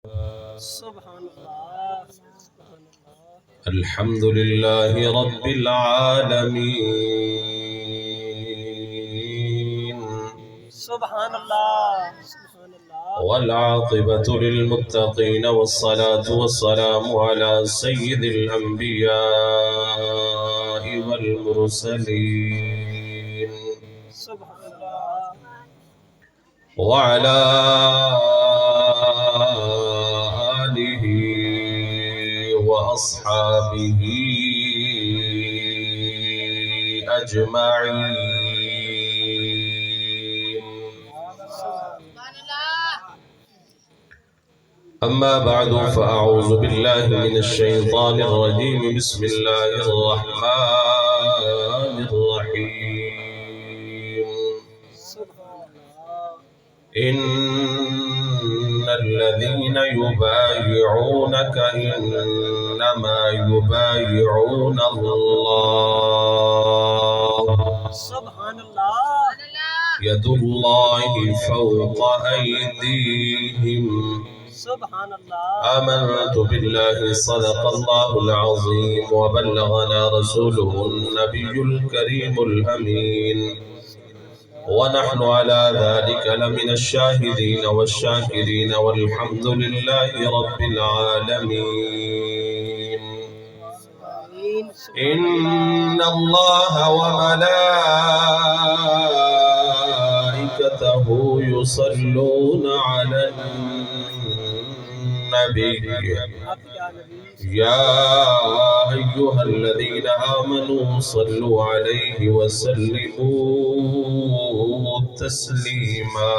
سبحان اللہ الحمد لله رب العالمين سبحان اللہ سبحان اللہ والعاقبة للمتقين والصلاة والسلام على سيد الأنبياء والمرسلين سبحان اللہ وعلى آله وأصحابه أجمعين أما بعد فأعوذ بالله من الشيطان الرجيم بسم الله الرحمن الرحيم إن الذين يبايعونك إنما يبايعون الله سبحان اللہ يد الله فوق أيديهم سبحان اللہ آمنت بالله صدق الله العظيم وبلغنا رسوله النبي الكريم الأمين ونحن على ذلك لمن الشاهدين والشاكرين والحمد لله رب العالمين إن الله وملائكته يصلون على النبي يا أيها الذين آمنوا صلوا عليه وسلموا تسليما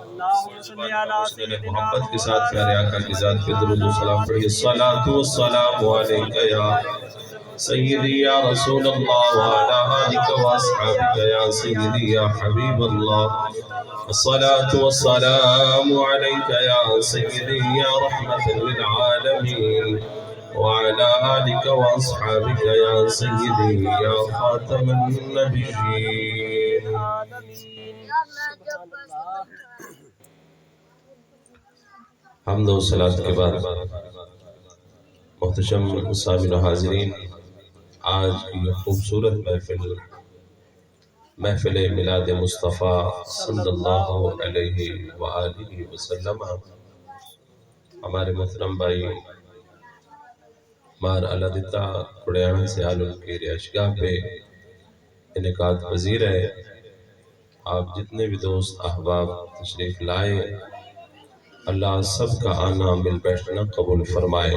اللہم صلی علی سیدنا محبت کے ساتھ پیارے آقا کی ذات پہ درود و سلام پڑھیے الصلاة والسلام علیک یا سیدی یا رسول اللہ وعلا آلک واصحابک یا سیدی یا حبیب اللہ الصلاة والسلام علیک یا سیدی یا رحمت للعالمین وعلى آلك وأصحابك يا سيدي يا خاتم النبيين حمد و صلاة کے بعد محتشم سامعین و حاضرین، آج کی خوبصورت محفل میلاد مصطفیٰ صلی اللہ علیہ وآلہ وسلم ہمارے محترم بھائی مار علادتا کھڑیاں سے حال ان کی رہائشگاہ پہ انعقاد پذیر ہے۔ آپ جتنے بھی دوست احباب تشریف لائے، اللہ سب کا آنا مل بیٹھنا قبول فرمائے۔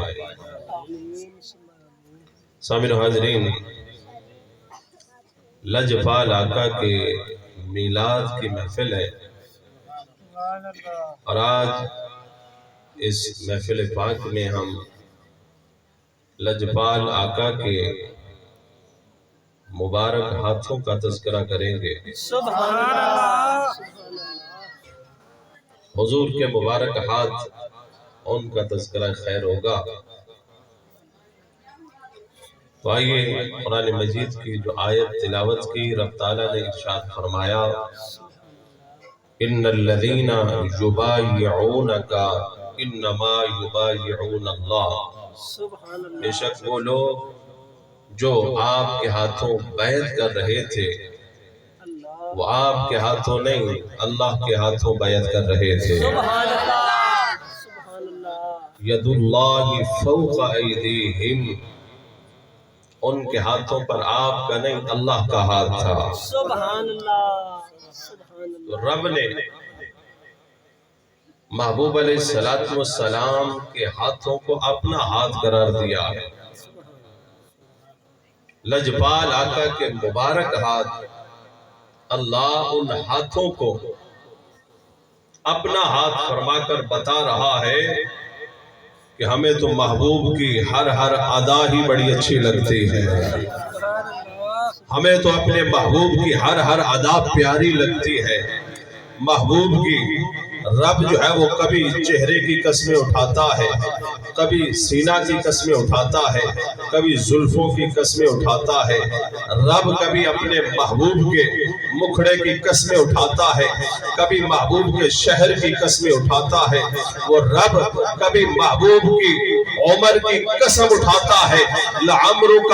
سامعین و حاضرین، لجپال آقا کے میلاد کی محفل ہے اور آج اس محفل پاک میں ہم لجپال آقا کے مبارک ہاتھوں کا تذکرہ کریں گے۔ سبحان اللہ حضور کے مبارک ہاتھ ان کا تذکرہ خیر ہوگا۔ تو آئیے قرآن مجید کی جو آیت تلاوت کی، رب تعالیٰ نے ارشاد فرمایا ان الذین یبایعونک انما یبایعون اللہ، سبحان اللہ بے شک وہ لوگ جو آپ کے ہاتھوں بیعت کر رہے تھے، وہ آپ کے ہاتھوں نہیں اللہ کے ہاتھوں بیعت کر رہے تھے۔ سبحان اللہ سبحان اللہ ید اللہ فوق ایدیہم، ان کے ہاتھوں پر آپ کا نہیں اللہ کا ہاتھ تھا۔ سبحان اللہ سبحان تو رب نے محبوب علیہ السلام کے ہاتھوں کو اپنا ہاتھ قرار دیا ہے۔ لجپال آقا کے مبارک ہاتھ، اللہ ان ہاتھوں کو اپنا ہاتھ فرما کر بتا رہا ہے کہ ہمیں تو محبوب کی ہر ادا ہی بڑی اچھی لگتی ہے، ہمیں تو اپنے محبوب کی ہر ادا پیاری لگتی ہے۔ محبوب کی رب جو ہے وہ کبھی چہرے کی قسمیں اٹھاتا ہے، کبھی سینہ کی قسمیں اٹھاتا ہے، کبھی زلفوں کی قسمیں اٹھاتا ہے۔ رب کبھی اپنے محبوب کے مکھڑے کی قسمیں اٹھاتا ہے، کبھی محبوب کے شہر کی قسمیں اٹھاتا ہے۔ وہ رب کبھی محبوب کی عمر کی قسم اٹھاتا ہے لعمرک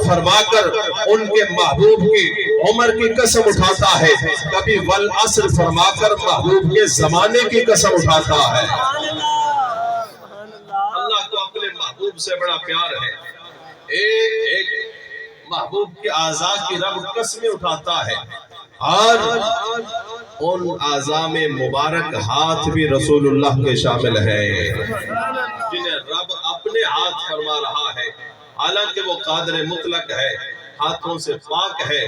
فرما کر ان کے محبوب کی عمر کی قسم اٹھاتا ہے، کبھی والعصر فرما کر محبوب کے زمانے کی قسم اٹھاتا ہے۔ اللہ کو اپنے محبوب سے بڑا پیار ہے، ایک محبوب کے اعضاء کی رب قسمیں اٹھاتا ہے، اور ان اعضاء میں مبارک ہاتھ بھی رسول اللہ کے شامل ہیں جنہیں رب اپنے ہاتھ فرما رہا ہے۔ حالانکہ وہ قادر مطلق ہے، ہاتھوں سے پاک ہے،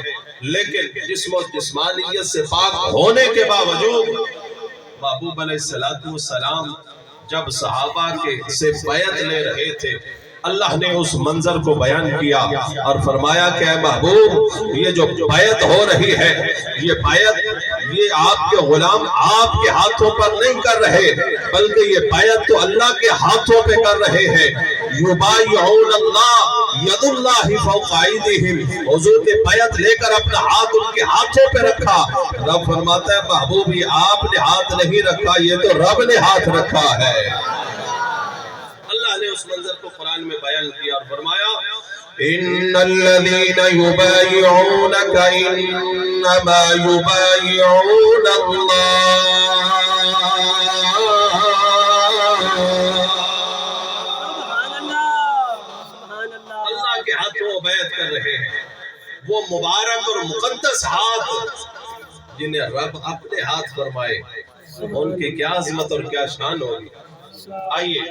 لیکن جسم و جسمانیت سے پاک ہونے کے باوجود محبوب علیہ السلام جب صحابہ کے سے بیعت لے رہے تھے، اللہ نے اس منظر کو بیان کیا اور فرمایا کہ اے محبوب، یہ جو بیعت ہو رہی ہے، یہ بیعت یہ آپ کے غلام آپ کے ہاتھوں پر نہیں کر رہے، بلکہ یہ بیعت تو اللہ کے ہاتھوں پہ کر رہے ہیں۔ یبایعون اللہ ید اللہ فوق ایدیہم، حضور نے بیعت لے کر اپنا ہاتھ ان کے ہاتھوں پہ رکھا۔ رب فرماتا ہے محبوب یہ آپ نے ہاتھ نہیں رکھا، یہ تو رب نے ہاتھ رکھا ہے۔ اللہ نے اس منظر کو قرآن میں بیان کیا اور فرمایا ان الذين يبايعونك انما يبايعون الله اللہ کے ہاتھوں بیعت کر رہے ہیں، وہ مبارک اور مقدس ہاتھ جنہیں رب اپنے ہاتھ فرمائے، ان کی کیا عظمت اور کیا شان ہوگی۔ آئیے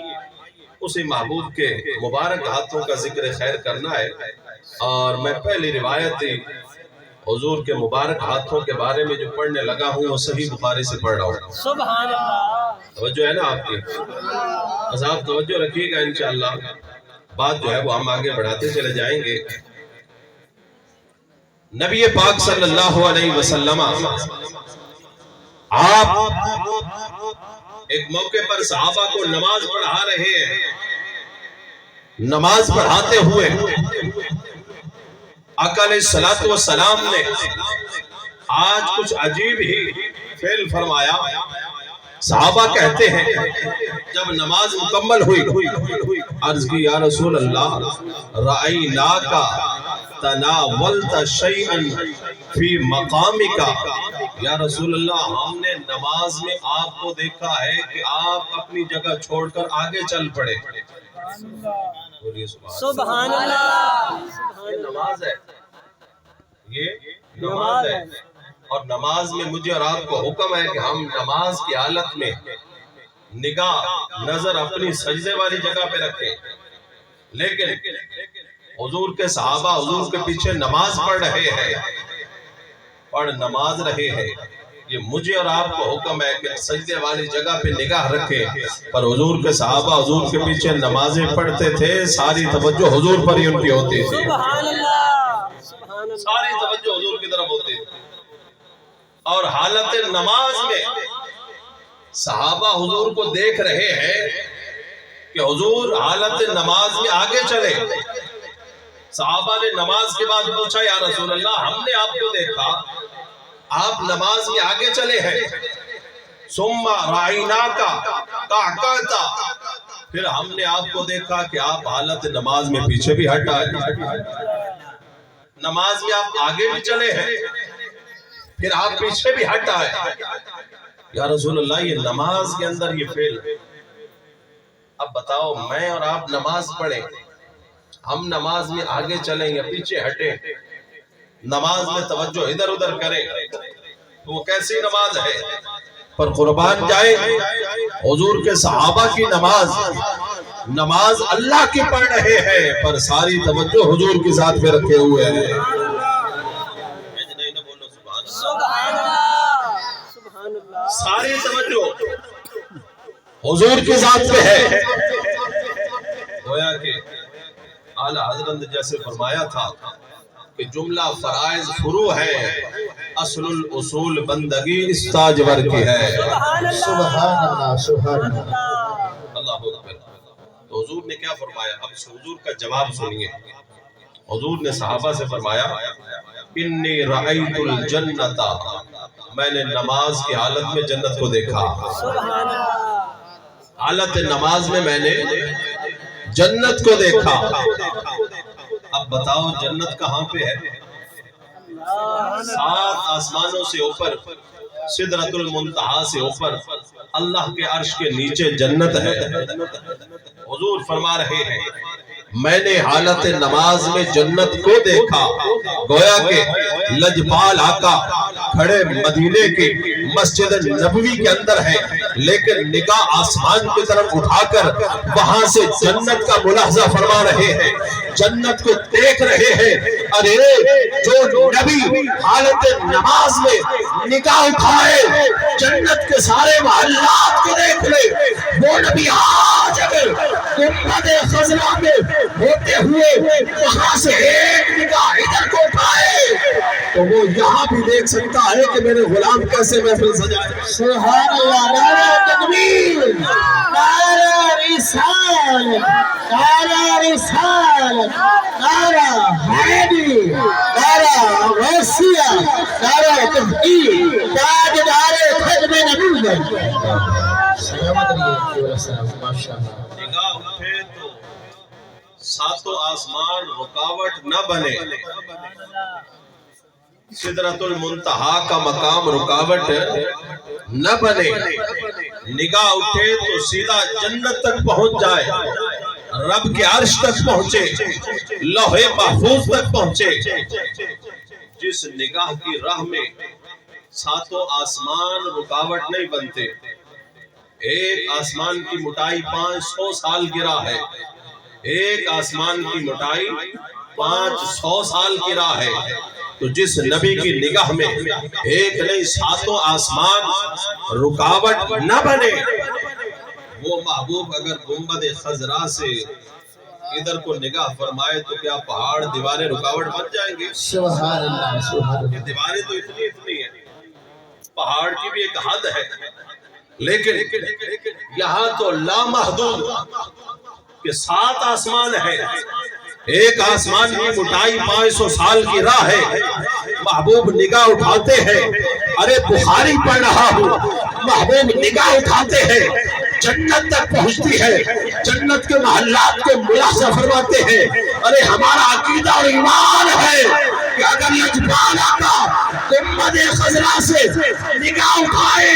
اسے محبوب کے مبارک ہاتھوں کا ذکر خیر کرنا ہے، اور میں پہلی روایت حضور کے مبارک ہاتھوں کے بارے میں جو پڑھنے لگا ہوں وہ صحیح بخاری سے پڑھ رہا ہوں۔ سبحان اللہ، توجہ ہے نا آپ کی؟ بس آپ توجہ رکھیے گا، انشاءاللہ بات جو ہے وہ ہم آگے بڑھاتے چلے جائیں گے۔ نبی پاک صلی اللہ علیہ وسلم آپ ایک موقع پر صحابہ کو نماز پڑھا رہے ہیں، نماز پڑھاتے ہوئے آقا علیہ السلام نے آج کچھ عجیب ہی فعل فرمایا۔ صحابہ کہتے ہیں جب نماز مکمل ہوئی، عرض کی یا رسول اللہ رأیناک تناولت شیئا فی مقامک، یا رسول اللہ ہم نے نماز میں آپ کو دیکھا ہے کہ آپ اپنی جگہ چھوڑ کر آگے چل پڑے۔ سبحان اللہ، یہ نماز ہے، یہ نماز ہے، اور نماز میں مجھے اور آپ کو حکم ہے کہ ہم نماز کی حالت میں نگاہ نظر اپنی سجدے والی جگہ پہ رکھیں، لیکن حضور کے صحابہ حضور کے پیچھے نماز پڑھ رہے ہیں، پڑھ نماز رہے ہیں، یہ مجھے اور آپ کو حکم ہے کہ سجدے والی جگہ پہ نگاہ رکھیں، پر حضور کے صحابہ حضور کے پیچھے نمازیں پڑھتے تھے، ساری توجہ حضور پر ہی ان کی ہوتی تھی، سبحان اللہ، سبحان اللہ، ساری توجہ حضور کی طرف ہوتی تھی، اور حالت نماز میں صحابہ حضور کو دیکھ رہے ہیں کہ حضور حالت نماز میں آگے چلے۔ صحابہ نے نماز کے بعد پوچھا یا رسول اللہ ہم نے آپ کو دیکھا آپ نماز میں آگے چلے ہیں، ثم رأیناک قعقعت، پھر ہم نے آپ کو دیکھا کہ آپ حالت نماز میں پیچھے بھی ہٹ آئے، نماز میں آپ آگے بھی چلے ہیں پھر آپ پیچھے بھی ہٹ آئے۔ یا رسول اللہ یہ نماز کے اندر یہ فعل، اب بتاؤ میں اور آپ نماز پڑھیں، ہم نماز میں آگے چلیں یا پیچھے ہٹیں، نماز میں توجہ ادھر ادھر کریں تو وہ کیسی نماز ہے؟ پر قربان جائے حضور کے صحابہ کی نماز اللہ کی پڑھ رہے ہیں، پر ساری توجہ حضور کی ذات پہ رکھے ہوئے ہیں۔ سبحان اللہ، سبحان اللہ، ساری توجہ حضور کی ذات پہ ہے۔ گویا کہ اعلیٰ حضرت جیسے فرمایا تھا کہ جملہ فرائض فروع ہے، اصل الاصول بندگی اس تاجور کی ہے۔ سبحان اللہ سبحان اللہ سبحان اللہ۔ اللہ اللہ اکبر۔ تو حضور نے کیا فرمایا؟ اب حضور کا جواب سنیے۔ حضور نے صحابہ سے فرمایا انی رأیت الجنت، میں نے نماز کی حالت میں جنت کو دیکھا۔ سبحان اللہ حالت نماز میں نے جنت کو دیکھا۔ اب بتاؤ جنت کہاں پہ ہے؟ 7 آسمانوں سے اوپر، سدرۃ المنتہا سے اوپر، اللہ کے عرش کے نیچے جنت ہے۔ حضور فرما رہے ہیں میں نے حالت نماز میں جنت کو دیکھا، گویا کہ لجپال آقا کھڑے مدینے کی مسجد نبوی کے اندر ہے، لیکن نگاہ آسمان کی طرف اٹھا کر وہاں سے جنت کا ملاحظہ فرما رہے ہیں، جنت کو دیکھ رہے ہیں۔ ارے جو نبی حالت نماز میں نگاہ اٹھائے جنت کے سارے محلات کو دیکھ لے، وہ نبی آج اگر گنبد خضرا میں ہوتے ہوئے وہاں سے ایک نگاہ ادھر کو اٹھائے تو وہ یہاں بھی دیکھ سکتا ہے کہ میرے غلام کیسے محفل سجائے۔ سبحان اللہ، نعرہ تکبیر، نعرہ رسالت، نعرہ رسالت، نعرہ حیدری، نعرہ غوثیہ، نعرہ تحقیق، تاجدار ختم نبوت۔ سلامت علیہ وسلم، ماشاءاللہ۔ نگاہ اٹھے تو 7 آسمان رکاوٹ نہ بنے، سدرۃ المنتہا کا مقام رکاوٹ نہ بنے، نگاہ اٹھے تو سیدھا جنت تک پہنچ جائے، رب کے عرش تک پہنچے، لوح محفوظ تک پہنچے۔ جس نگاہ کی راہ میں 7 آسمان رکاوٹ نہیں بنتے، ایک آسمان کی موٹائی 500 سال کی راہ ہے، ایک آسمان کی موٹائی 500 سال کی راہ ہے، تو جس نبی کی نگاہ میں ایک نہیں 7 آسمان رکاوٹ نہ بنے، وہ محبوب اگر گنبد خضرا سے ادھر کو نگاہ فرمائے تو کیا پہاڑ دیواریں رکاوٹ بن جائیں گے؟ سبحان اللہ سبحان یہ اللہ۔ دیواریں تو اتنی ہیں، پہاڑ کی بھی ایک حد ہے، لیکن یہاں تو لامحدود کہ 7 آسمان ہے، ایک آسمان کی موٹائی 500 سال کی راہ ہے، محبوب نگاہ اٹھاتے ہیں، ارے بخاری پڑھ رہا ہوں، محبوب نگاہ اٹھاتے ہیں، جنت تک پہنچتی ہے، جنت کے محلات کو ملاحظہ فرماتے ہیں۔ ارے ہمارا عقیدہ اور ایمان ہے کہ اگر لجپال آقا گنبد خضرا سے نگاہ اٹھائے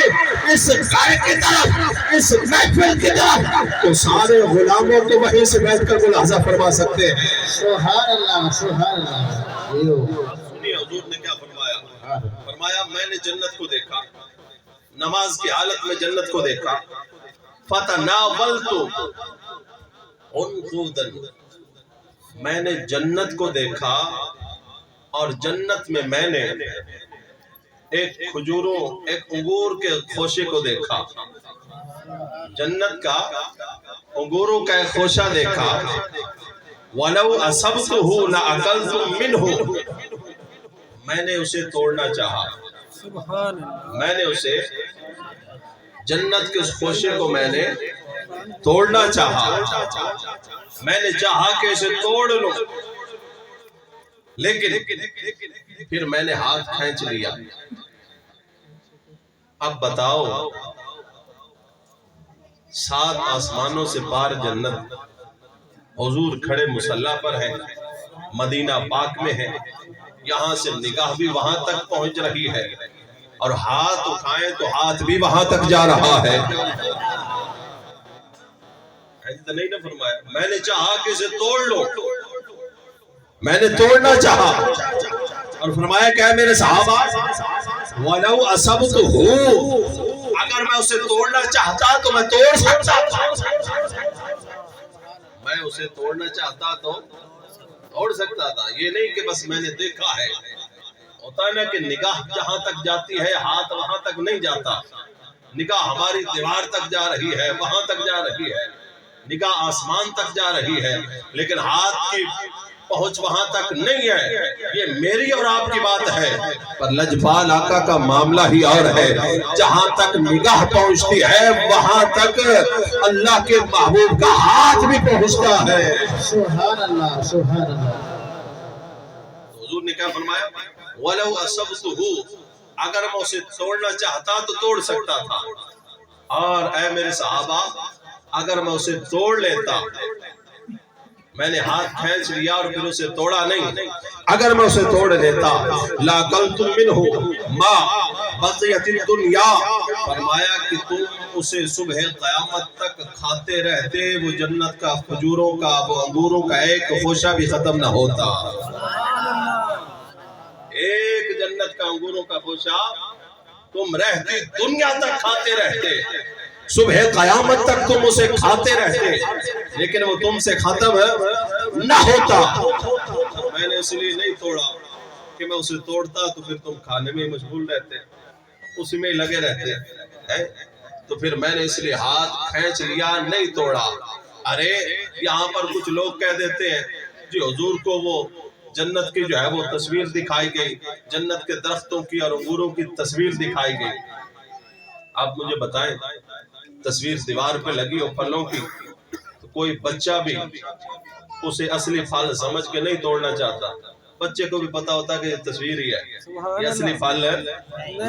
اس گھر کی طرف، اس محفل کی طرف، تو سارے غلاموں کو وہیں سے بیٹھ کر ملاحظہ فرما سکتے ہیں۔ سبحان اللہ سبحان اللہ۔ سنیے حضور نے کیا فرمایا؟ فرمایا میں نے جنت کو دیکھا، نماز کی حالت میں جنت کو دیکھا، فَتَنَاوَلْتُ عُنْقُودًا، میں نے جنت کو دیکھا اور جنت میں نے ایک کھجوروں، ایک انگور کے خوشے کو دیکھا، جنت کا انگوروں کا ایک خوشہ دیکھا، وَلَوْ أَصَبْتُهُ لَأَكَلْتُ مِنْهُ، میں نے اسے توڑنا چاہا، سبحان اللہ میں نے اسے جنت کے اس خوشے کو میں نے توڑنا چاہا، میں نے چاہا کہ اسے توڑ لوں، لیکن پھر میں نے ہاتھ کھینچ لیا۔ اب بتاؤ 7 آسمانوں سے پار جنت، حضور کھڑے مصلی پر ہیں، مدینہ پاک میں ہیں، یہاں سے نگاہ بھی وہاں تک پہنچ رہی ہے، اور ہاتھ اٹھائیں تو ہاتھ بھی وہاں تک جا رہا ہے۔ ایسا نہیں نہ فرمایا میں نے چاہا کہ اسے توڑ لو، میں نے توڑنا چاہا، اور فرمایا کہ اے میرے صحابہ وَلَوْ أَصَبْتُهُ، اگر میں اسے توڑنا چاہتا تو میں توڑ سکتا تھا، میں اسے توڑنا چاہتا تو توڑ سکتا تھا، یہ نہیں کہ بس میں نے دیکھا ہے۔ ہوتا ہے نا کہ نگاہ جہاں تک جاتی ہے ہاتھ وہاں تک نہیں جاتا، نگاہ ہماری دیوار تک جا رہی ہے، وہاں تک جا رہی ہے، نگاہ آسمان تک جا رہی ہے، لیکن ہاتھ کی پہنچ وہاں تک نہیں ہے، یہ میری اور آپ کی بات ہے، پر لجپال آقا کا معاملہ ہی اور ہے۔ جہاں تک نگاہ پہنچتی ہے وہاں تک اللہ کے محبوب کا ہاتھ بھی پہنچتا ہے۔ سبحان اللہ سبحان اللہ۔ حضور نے کیا فرمایا؟ وَلَوْ أَصَبْتُهُ، اگر میں اسے توڑنا چاہتا تو توڑ سکتا تھا، اور اے میرے صحابہ اگر میں اسے توڑ لیتا، میں نے ہاتھ کھینچ لیا اور پھر اسے توڑا نہیں، اگر میں اسے توڑ لیتا لَأَكَلْتُم مِّنْهُ مَا بَقِيَتِ الدُّنْيَا، فرمایا کہ تم اسے صبح قیامت تک کھاتے رہتے، وہ جنت کا کھجوروں کا وہ انگوروں کا ایک خوشہ بھی ختم نہ ہوتا۔ ایک جنت کا انگوروں کا خوشہ تم رہتی دنیا تک کھاتے رہتے، صبح قیامت تک تم اسے کھاتے رہتے، لیکن وہ تم سے ختم نہ ہوتا۔ میں نے اس لیے نہیں توڑا کہ میں اسے توڑتا تو پھر تم کھانے میں مشغول رہتے، اسی میں لگے رہتے ہیں، تو پھر میں نے اس لیے ہاتھ کھینچ لیا، نہیں توڑا۔ ارے یہاں پر کچھ لوگ کہہ دیتے ہیں جی حضور کو وہ جنت کی جو ہے وہ تصویر دکھائی گئی، جنت کے درختوں کی اور انگوروں کی تصویر دکھائی گئی۔ آپ مجھے بتائیں تصویر دیوار پہ لگی ہو پھلوں کی تو کوئی بچہ بھی اسے اصلی پھل سمجھ کے نہیں توڑنا چاہتا، بچے کو بھی پتا ہوتا کہ یہ تصویر ہی ہے، یہ اصلی پھل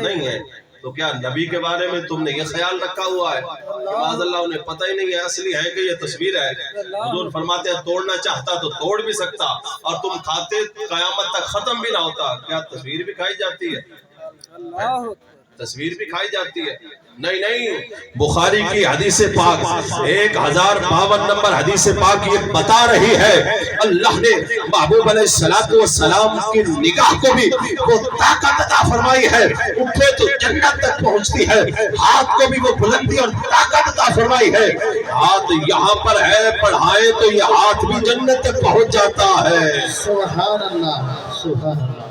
نہیں ہے۔ تو کیا نبی کے بارے میں تم نے یہ خیال رکھا ہوا ہے کہ معاذ اللہ انہیں پتہ ہی نہیں ہے اصلی ہے کہ یہ تصویر ہے؟ حضور فرماتے ہیں توڑنا چاہتا تو توڑ بھی سکتا، اور تم کھاتے قیامت تک ختم بھی نہ ہوتا۔ کیا تصویر بھی کھائی جاتی ہے؟ تصویر بھی کھائی جاتی ہے؟ نہیں، بخاری کی حدیث پاک 1052 نمبر حدیث پاک یہ بتا رہی ہے اللہ نے محبوب علیہ السلام کی نگاہ کو بھی وہ طاقت عطا فرمائی ہے، اٹھے تو جنت تک پہنچتی ہے، ہاتھ کو بھی وہ بلندی اور طاقت عطا فرمائی ہے، ہاتھ یہاں پر ہے پڑھائے تو یہ ہاتھ بھی جنت تک پہنچ جاتا ہے۔ سبحان اللہ سبحان اللہ۔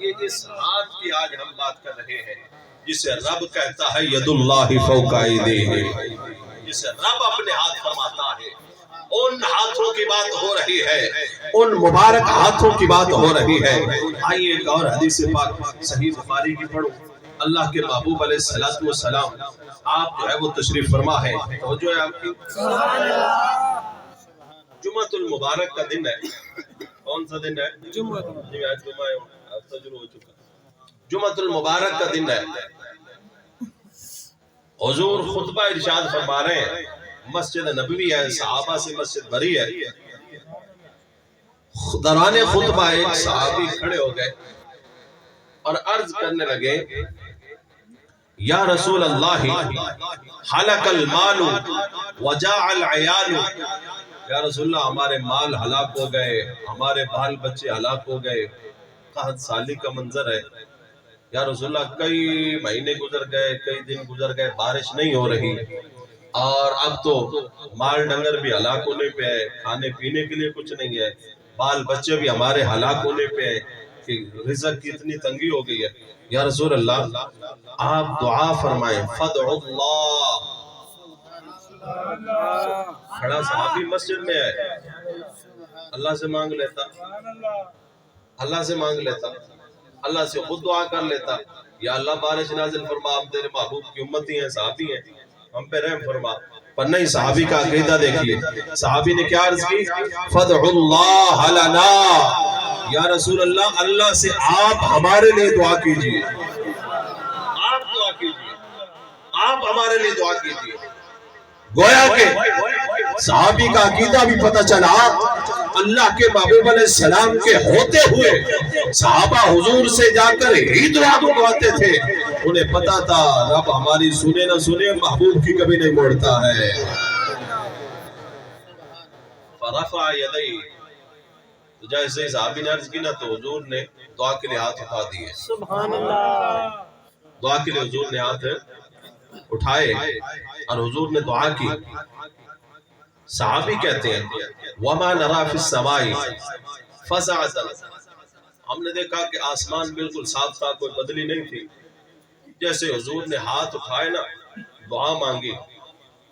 یہ اس ہاتھ کی آج ہم بات کر رہے ہیں جسے رب کہتا ہے ید اللہ فوق ایدیہم، جسے رب اپنے ہاتھ فرماتا ہے، ان ہاتھوں کی بات ہو رہی ہے، ان مبارک ہاتھوں کی بات ہو رہی ہے۔ آئیے ایک اور حدیث پاک صحیح بخاری کی پڑھو۔ اللہ کے محبوب علیہ السلام آپ جو ہے وہ تشریف فرما ہے، توجہ ہے آپ کی۔ جمعۃ المبارک کا دن ہے، کون سا دن ہے؟ جمعہ۔ جی آج جمعہ ہے، ہفتہ شروع ہو چکا۔ جمعۃ المبارک کا دن ہے، حضور خطبہ ارشاد فرما رہے ہیں، مسجد نبوی ہے، صحابہ سے مسجد بھری ہے۔ دوران خطبہ ایک صحابی کھڑے ہو گئے اور عرض کرنے لگے یا رسول اللہ حلق المال وجاع العیال، یا رسول اللہ ہمارے مال ہلاک ہو گئے، ہمارے بال بچے ہلاک ہو گئے، قحط سالی کا منظر ہے، یا رسول اللہ کئی مہینے گزر گئے، کئی دن گزر گئے، بارش نہیں ہو رہی، اور اب تو مال ڈنگر بھی ہلاک ہونے پہ ہے، کھانے پینے کے لیے کچھ نہیں ہے، بال بچے بھی ہمارے ہلاک ہونے پہ ہیں کہ رزق کی اتنی تنگی ہو گئی ہے، یا رسول اللہ آپ دعا فرمائیں، فدعو اللہ۔ کھڑا صحابی مسجد میں ہے، اللہ سے مانگ لیتا، اللہ سے مانگ لیتا، اللہ سے خود دعا کر لیتا، یا اللہ بارش نازل فرما، ہم تیرے محبوب کی امتی ہیں، صحابی ہیں، ہم پہ رحم فرما۔ پر نہیں، صحابی کا عقیدہ دیکھیے، صحابی نے کیا عرض کی؟ فدعو اللہ لنا، یا رسول اللہ اللہ سے آپ ہمارے لیے دعا کیجئے، آپ دعا کیجئے، آپ ہمارے لیے دعا کیجئے۔ گویا کہ صحابی کا عقیدہ بھی پتہ چلا، اللہ کے محبوب علیہ السلام کے ہوتے ہوئے صحابہ حضور سے جا کر ہی دعا منگواتے تھے، انہیں پتا تھا رب ہماری سنے نہ سنے محبوب کی کبھی نہیں موڑتا ہے۔ فرفع یدیہ، تو جیسے صحابی نے عرض کی نا تو حضور نے دعا کے لیے ہاتھ اٹھا دیے، سبحان اللہ۔ دعا کے لیے حضور نے ہاتھ اٹھائے اور حضور نے دعا کی۔ صحابی کہتے ہیں وَمَا نَرَا فِي السَّمَاءِ فَزَعَةً، ہم نے دیکھا کہ آسمان بالکل صاف تھا، کوئی بدلی نہیں تھی۔ جیسے حضور نے ہاتھ اٹھائے نا، دعا مانگی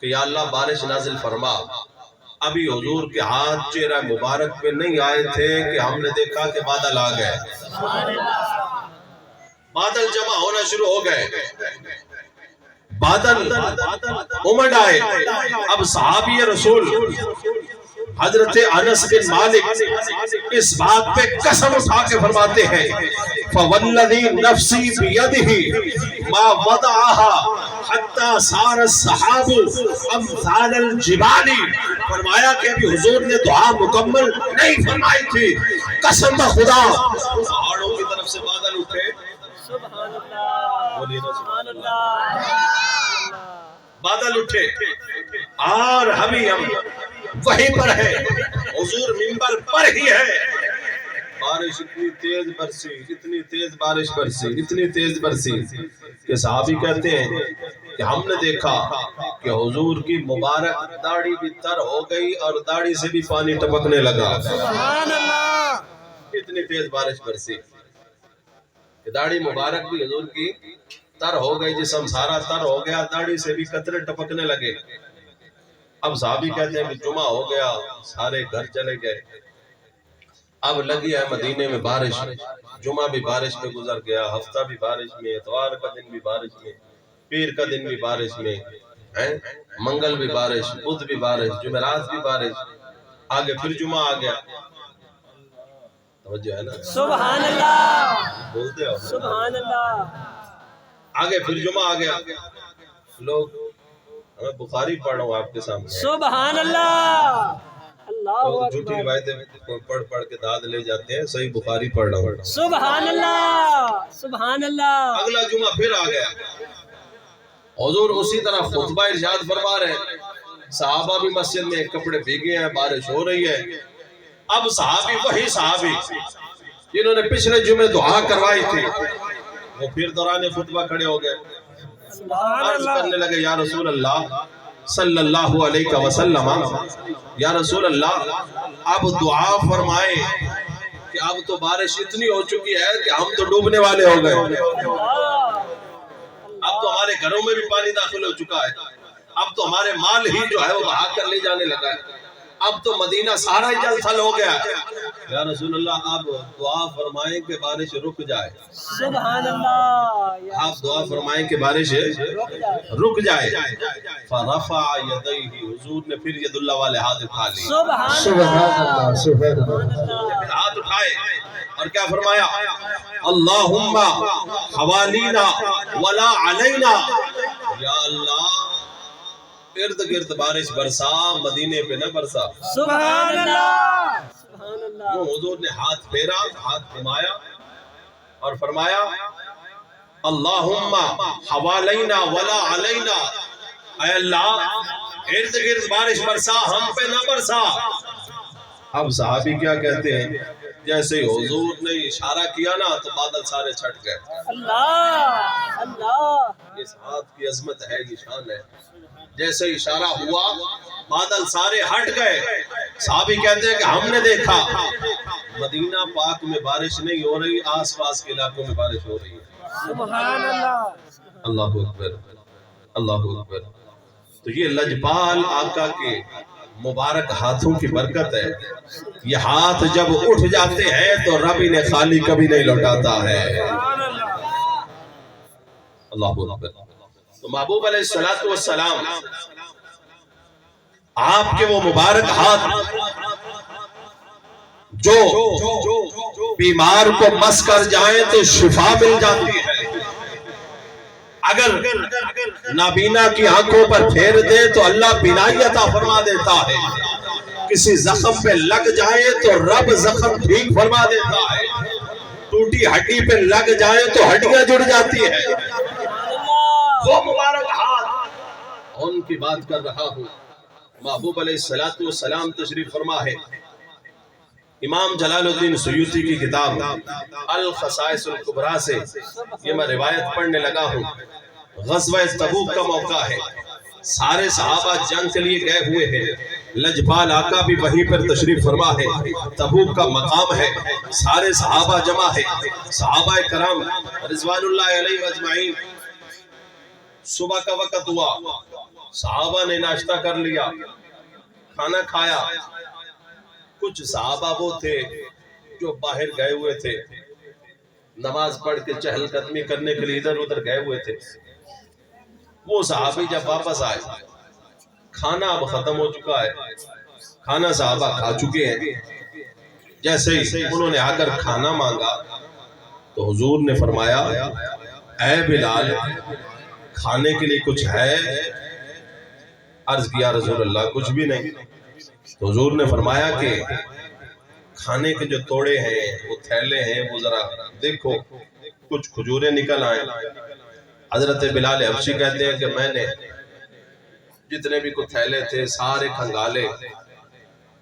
کہ یا اللہ بارش نازل فرما، ابھی حضور کے ہاتھ چہرہ مبارک پہ نہیں آئے تھے کہ ہم نے دیکھا کہ بادل آ گئے، بادل جمع ہونا شروع ہو گئے، بادل امڑ آئے۔ اب صحابی رسول حضرت انس بن مالک اس بات پہ قسم اٹھا کے فرماتے ہیں فوالذی نفسی بیدہ ما وضعها حتی صار السحاب امثال الجبال، فرمایا کہ ابھی حضور نے دعا مکمل نہیں فرمائی تھی، قسم بخدا پہاڑوں کی طرف سے بادل اٹھے، سبحان اللہ، سبحان اللہ، بادل اٹھے، اور ابھی ہم وہیں پر ہے، حضور منبر پر ہی ہے، بارش اتنی تیز برسی، اتنی تیز بارش برسی، اتنی تیز برسی کہ صحابی کہتے ہیں کہ ہم نے دیکھا کہ حضور کی مبارک داڑھی بھی تر ہو گئی اور داڑھی سے بھی پانی ٹپکنے لگا، سبحان اللہ، اتنی تیز بارش برسی کہ داڑھی مبارک بھی حضور کی تر ہو گئی، جسم سارا تر ہو گیا، داڑھی سے بھی قطرے ٹپکنے لگے۔ اب صحابی کہتے ہیں کہ جمعہ ہو گیا، سارے گھر چلے گئے، اب لگی ہے مدینے میں بارش، جمعہ بھی بارش میں گزر گیا، ہفتہ بھی بارش میں، اتوار کا دن بھی بارش میں، پیر کا دن بھی بارش میں، منگل بھی بارش، بدھ بھی بارش، جمعرات بھی بارش، آگے پھر جمعہ آ گیا، توجہ ہے نا، سبحان اللہ، بولتے ہو، سبحان اللہ، آگے پھر جمعہ آ گیا، لوگ میں بخاری پڑھ رہا ہوں آپ کے سامنے، سبحان اللہ، اللہ لوگ جھوٹی روایتیں پڑھ کے داد لے جاتے ہیں، صحیح بخاری پڑھ رہا ہوں، سبحان اللہ، سبحان اللہ، اگلا جمعہ پھر آ گیا، حضور اسی طرح خطبہ ارشاد فرما رہے ہیں، صحابہ بھی مسجد میں کپڑے بھیگے ہیں، بارش ہو رہی ہے، اب صحابی وہی صحابی جنہوں نے پچھلے جمعے دعا کروائی تھی وہ پھر دوران خطبہ کھڑے ہو گئے، عرض کرنے لگے یا رسول اللہ صلی اللہ علیہ وسلم، یا رسول اللہ آپ دعا فرمائیں کہ اب تو بارش اتنی ہو چکی ہے کہ ہم تو ڈوبنے والے ہو گئے، اب تو ہمارے گھروں میں بھی پانی داخل ہو چکا ہے، اب تو ہمارے مال ہی جو ہے وہ بہا کر لے جانے لگا ہے، اب تو مدینہ سارا ہی جل تھل ہو گیا، یا رسول اللہ آپ دعا فرمائیں کہ بارش رک جائے، سبحان اللہ، آپ دعا فرمائیں کہ بارش رک جائے، فرفع یدیہ، حضور نے پھر ید اللہ والے ہاتھ اٹھا لی، سبحان سبحان اللہ، اللہ، سبحان اللہ، پھر ہاتھ اٹھائے اور کیا فرمایا اللہم حوالینا ولا علینا، یا اللہ ارد گرد بارش برسا، مدینے پہ نہ برسا، سبحان اللہ، سبحان اللہ، یوں حضور نے ہاتھ پھیرا، ہاتھ گھمایا اور فرمایا اللہم حوالینا ولا علینا، اے اللہ ارد گرد بارش برسا، ہم پہ نہ برسا۔ اب صحابی کیا کہتے ہیں، جیسے حضور نے اشارہ کیا نا تو بادل سارے چھٹ گئے، اللہ، اللہ، اس ہاتھ کی عظمت ہے، یہ شان ہے، جیسے اشارہ ہوا بادل سارے ہٹ گئے، صحابی کہتے ہیں کہ ہم نے دیکھا مدینہ پاک میں بارش نہیں ہو رہی، آس پاس کے علاقوں میں بارش ہو رہی ہے، سبحان اللہ، اللہ اکبر، اللہ اکبر۔ تو یہ لجپال آقا کے مبارک ہاتھوں کی برکت ہے، یہ ہاتھ جب اٹھ جاتے ہیں تو رب انہیں خالی کبھی نہیں لوٹاتا ہے، اللہ اکبر۔ تو محبوب علیہ السلام آپ کے وہ مبارک ہاتھ جو بیمار کو مس کر جائیں تو شفا مل جاتی ہے، اگر نابینا کی آنکھوں پر پھیر دے تو اللہ بینائی عطا فرما دیتا ہے، کسی زخم پہ لگ جائے تو رب زخم ٹھیک فرما دیتا ہے، ٹوٹی ہڈی پہ لگ جائے تو ہڈیاں جڑ جاتی ہے، وہ مبارک ہاتھ ان کی بات کر رہا ہوں۔ محبوب علیہ السلام تشریف فرما ہے، امام جلال الدین سیوطی کی کتاب الخصائص الکبریٰ سے یہ میں روایت پڑھنے لگا ہوں، غزوہ تبوک کا موقع ہے، سارے صحابہ جنگ کے لیے گئے ہوئے ہیں، لجپال آقا بھی وہیں پر تشریف فرما ہے، تبوک کا مقام ہے، سارے صحابہ جمع ہے، صحابہ کرام رضوان اللہ علیہ اجمعین، صبح کا وقت ہوا، صحابہ نے ناشتہ کر لیا، کھانا کھایا. کچھ صحابہ وہ تھے جو باہر گئے ہوئے تھے, نماز پڑھ کے چہل قدمی کرنے کے لیے ادھر ادھر گئے ہوئے تھے. وہ صحابی جب واپس آئے, کھانا اب ختم ہو چکا ہے, کھانا صحابہ کھا چکے ہیں. جیسے ہی انہوں نے آ کر کھانا مانگا تو حضور نے فرمایا اے بلال کھانے کے لیے کچھ ہے؟ عرض کیا رسول اللہ کچھ بھی نہیں. تو حضور نے فرمایا کہ کھانے کے جو توڑے ہیں وہ تھیلے ہیں وہ ذرا دیکھو, کچھ کھجوریں نکل آئیں. حضرت بلال حبشی کہتے ہیں کہ میں نے جتنے بھی کچھ تھیلے تھے سارے کھنگالے,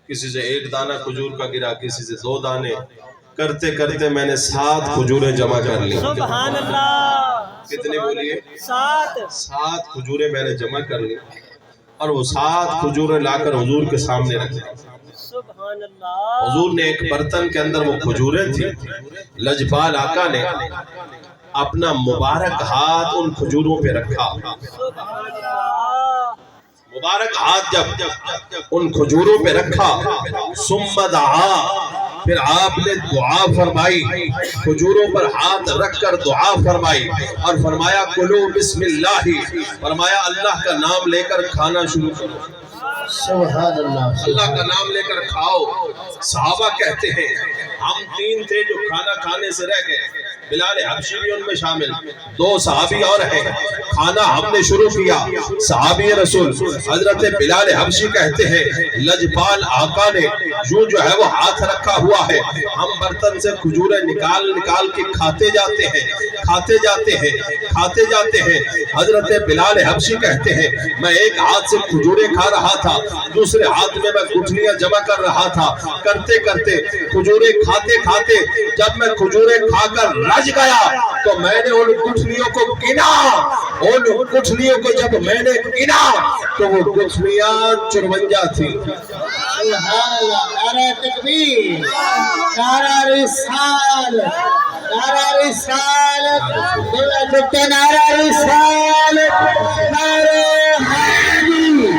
کسی سے ایک دانہ کھجور کا گرا, کسی سے 2 دانے, کرتے کرتے میں نے 7 کھجوریں جمع کر لی. سبحان اللہ. کتنی بولیے؟ 7 کھجوریں میں نے جمع کر لی اور وہ 7 کھجوریں لا کر حضور کے سامنے رکھ دی. سبحان اللہ. حضور نے ایک برتن کے اندر وہ کھجوریں تھی, لجپال آقا نے اپنا مبارک ہاتھ ان کھجوروں پہ رکھا. سبحان اللہ. مبارک ہاتھ جب ان کھجوروں پہ رکھا, ثم دعا, پھر آپ نے دعا فرمائی, کھجوروں پر ہاتھ رکھ کر دعا فرمائی اور فرمایا کلو بسم اللہ, فرمایا اللہ کا نام لے کر کھانا شروع کرو. سبحان اللہ. اللہ کا نام لے کر کھاؤ. صحابہ کہتے ہیں ہم 3 تھے جو کھانا کھانے سے رہ گئے, بلال حبشی بھی ان میں شامل, 2 صحابی اور ہیں. کھانا ہم نے شروع کیا, صحابی رسول حضرت بلال حبشی کہتے ہیں لجپال آقا نے یوں جو ہے وہ ہاتھ رکھا ہوا ہے, ہم برتن سے کھجوریں نکال نکال کے کھاتے جاتے ہیں, کھاتے جاتے ہیں, کھاتے جاتے ہیں. حضرت بلال حبشی کہتے ہیں میں ایک ہاتھ سے کھجوریں کھا رہا تھا, دوسرے ہاتھ میں گٹھلیاں جمع کر رہا تھا. کرتے کرتے کھجوریں کھاتے کھاتے جب میں کھجوریں کھا کر رج گیا تو میں نے ان گٹھلیوں کو گنا. ان گٹھلیوں کو جب میں نے گنا تو وہ گٹھلیاں 54 تھی. سبحان اللہ. نعرہ تکبیر, نعرہ رسالت, نعرہ رسالت, نعرہ رسالت, نعرہ حیدری,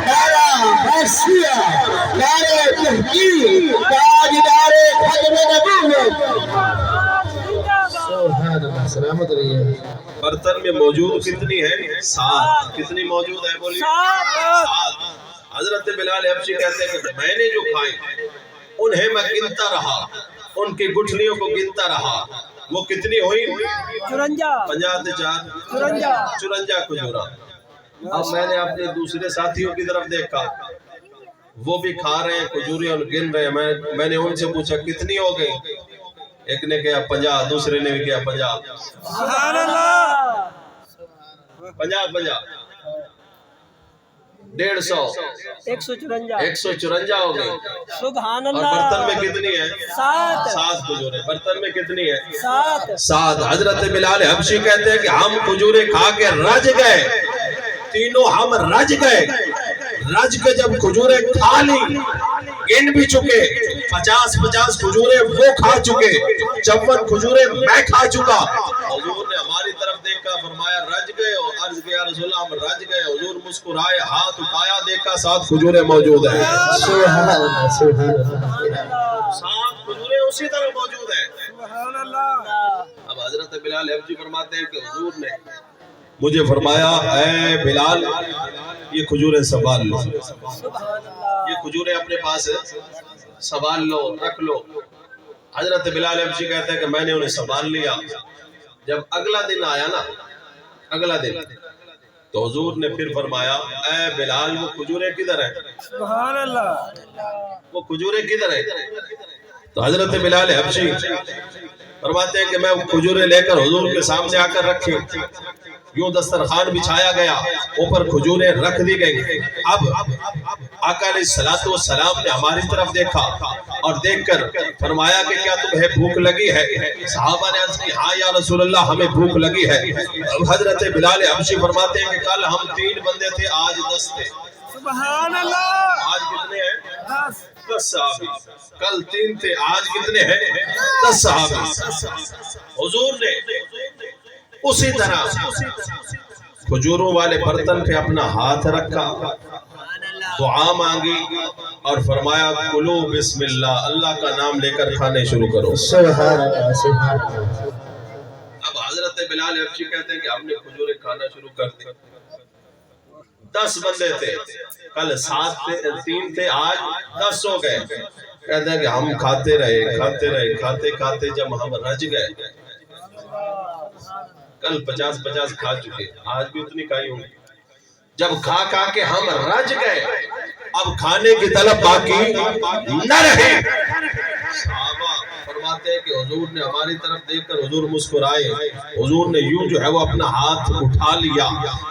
نعرہ حسیہ, نعرہ تحقیق, تاجدار ختم نبوت. سبحان اللہ. سلامت رہیے. برتن میں موجود کتنی ہے؟ 7. کتنی موجود ہے بولیے؟ 7. حضرت بلال حبشی کہتے ہیں کہ میں نے جو کھائیں انہیں میں گنتا رہا, ان کی گٹھلیوں کو گنتا رہا. وہ کتنی ہوئی؟ 54 54 کھجورا. اب میں نے اپنے دوسرے ساتھیوں کی طرف دیکھا, وہ بھی کھا رہے ہیں کھجوریں اور گن رہے ہیں. میں نے ان سے پوچھا کتنی ہو گئی؟ ایک نے کہا 50, دوسرے نے بھی کہا 50. سبحان اللہ. 50 150 154 ہو گئی. سبحان اور اللہ. برتن میں کتنی ہے؟ 7 کھجوریں. برتن میں کتنی ہے؟ 7. حضرت بلال حبشی کہتے ہیں کہ ہم کھجوریں کھا کے رج گئے, تینوں ہم رج گئے. رج کے جب کھجوریں کھا لی, گن بھی چکے, 50 کھجوریں وہ کھا چکے, 54 کھجوریں میں کھا چکا. حضور نے ہماری طرف دیکھا, فرمایا رج گئے, اور عرض کیا رسول اللہ ہم رج گئے. حضور مسکرائے, ہاتھ اٹھایا, دیکھا 7 کھجوریں موجود ہیں. سبحان اللہ. سبحان اللہ. 7 کھجوریں اسی طرح موجود ہیں. سبحان اللہ. اب حضرت بلال حبشی فرماتے ہیں کہ حضور نے مجھے فرمایا اے بلال یہ کھجوریں سنبھال لو, یہ کھجوریں اپنے پاس سنبھال لو, رکھ لو. حضرت بلال حبشی کہتے ہیں کہ میں نے انہیں سنبھال لیا. جب اگلا دن آیا نا, اگلا دن, تو حضور نے پھر فرمایا اے بلال وہ کھجوریں کدھر ہیں؟ سبحان اللہ. وہ کھجوریں کدھر ہیں؟ تو حضرت بلال حبشی فرماتے ہیں کہ میں کھجوریں لے کر حضور کے سامنے آ کر رکھی, یوں دسترخوان بچھایا گیا, اوپر کھجوریں رکھ دی گئی. اب آقا علیہ الصلوۃ والسلام نے ہماری طرف دیکھا اور دیکھ کر فرمایا کہ کیا تمہیں بھوک لگی ہے؟ صحابہ نے عرض کی ہاں یا رسول اللہ ہمیں بھوک لگی ہے. حضرت بلال حبشی فرماتے ہیں کہ کل ہم 3 بندے تھے, آج 10 تھے. سبحان اللہ. آج کتنے ہیں؟ 10 صحابی. کل 3 تھے, آج کتنے ہیں؟ 10 صحابی. حضور نے اسی طرح کھجوروں والے برتن پہ اپنا ہاتھ رکھا, دعا مانگی اور فرمایا کلو بسم اللہ، اللہ کا نام لے کر کھانے شروع کرو۔ سبحان اللہ سبحان اللہ۔ اب حضرت بلال حبشی کہتے ہیں کہ ہم نے کھجوریں کھانا شروع کر دی۔ 10 بندے تھے، کل 7 تھے، 3 تھے، آج 10 ہو گئے۔ کہتے ہیں کہ ہم کھاتے رہے، کھاتے جب ہم رج گئے، کل 50 کھا چکے، آج بھی اتنی کھائی ہوں گی۔ جب کھا کے ہم رج گئے، اب کھانے کی طلب باقی نہ رہے۔ صحابہ فرماتے ہیں کہ حضور نے ہماری طرف دیکھ کر حضور مسکرائے، حضور نے یوں جو ہے وہ اپنا ہاتھ اٹھا لیا۔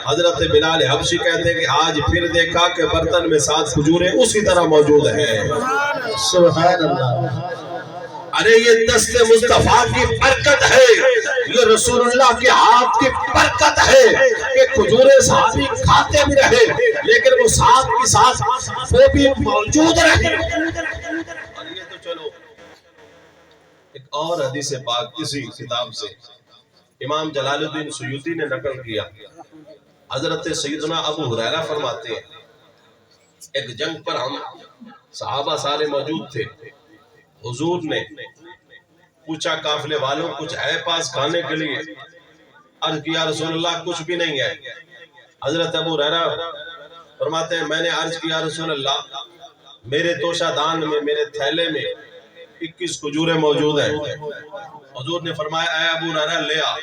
حضرت بلال حبشی کہتے ہیں کہ آج پھر دیکھا کہ برتن میں 7 کھجوریں اسی طرح موجود ہیں۔ سبحان اللہ۔ ارے یہ دست مصطفیٰ کی برکت ہے، یہ رسول اللہ کے ہاتھ کی برکت ہے کہ کھجوریں صحابی کھاتے بھی رہے لیکن وہ ساتھ کی ساتھ وہ بھی موجود رہے۔ اور یہ تو چلو ایک اور حدیث پاک کسی کتاب سے امام جلال الدین سیوطی نے نقل کیا۔ حضرت سیدنا ابو ہریرہ فرماتے ہیں ایک جنگ پر ہم صحابہ سارے موجود تھے، حضور نے پوچھا قافلے والوں کچھ ہے پاس کھانے کے لیے؟ عرض کیا رسول اللہ کچھ بھی نہیں ہے۔ حضرت ابو ہریرہ فرماتے ہیں میں نے عرض کیا رسول اللہ میرے توشہ دان میں، میرے تھیلے میں 21 کھجوریں موجود ہیں۔ حضور نے فرمایا اے ابو ہریرہ لے آ۔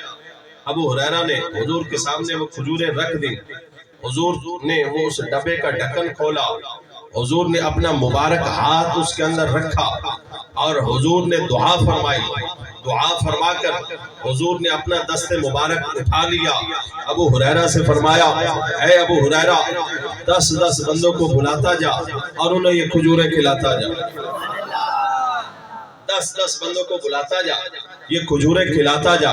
ابو ہریرہ نے حضور کے سامنے وہ کھجوریں رکھ دی۔ حضور نے وہ اس ڈبے کا ڈھکن کھولا، حضور نے اپنا مبارک ہاتھ اس کے اندر رکھا اور حضور نے دعا فرمائی۔ دعا فرما کر حضور نے اپنا دست مبارک اٹھا لیا۔ ابو ہریرہ سے فرمایا اے ابو ہریرہ 10 بندوں کو بلاتا جا اور انہیں یہ کھجوریں کھلاتا جا۔ 10 بندوں کو بلاتا جا، یہ کھجوریں کھلاتا جا۔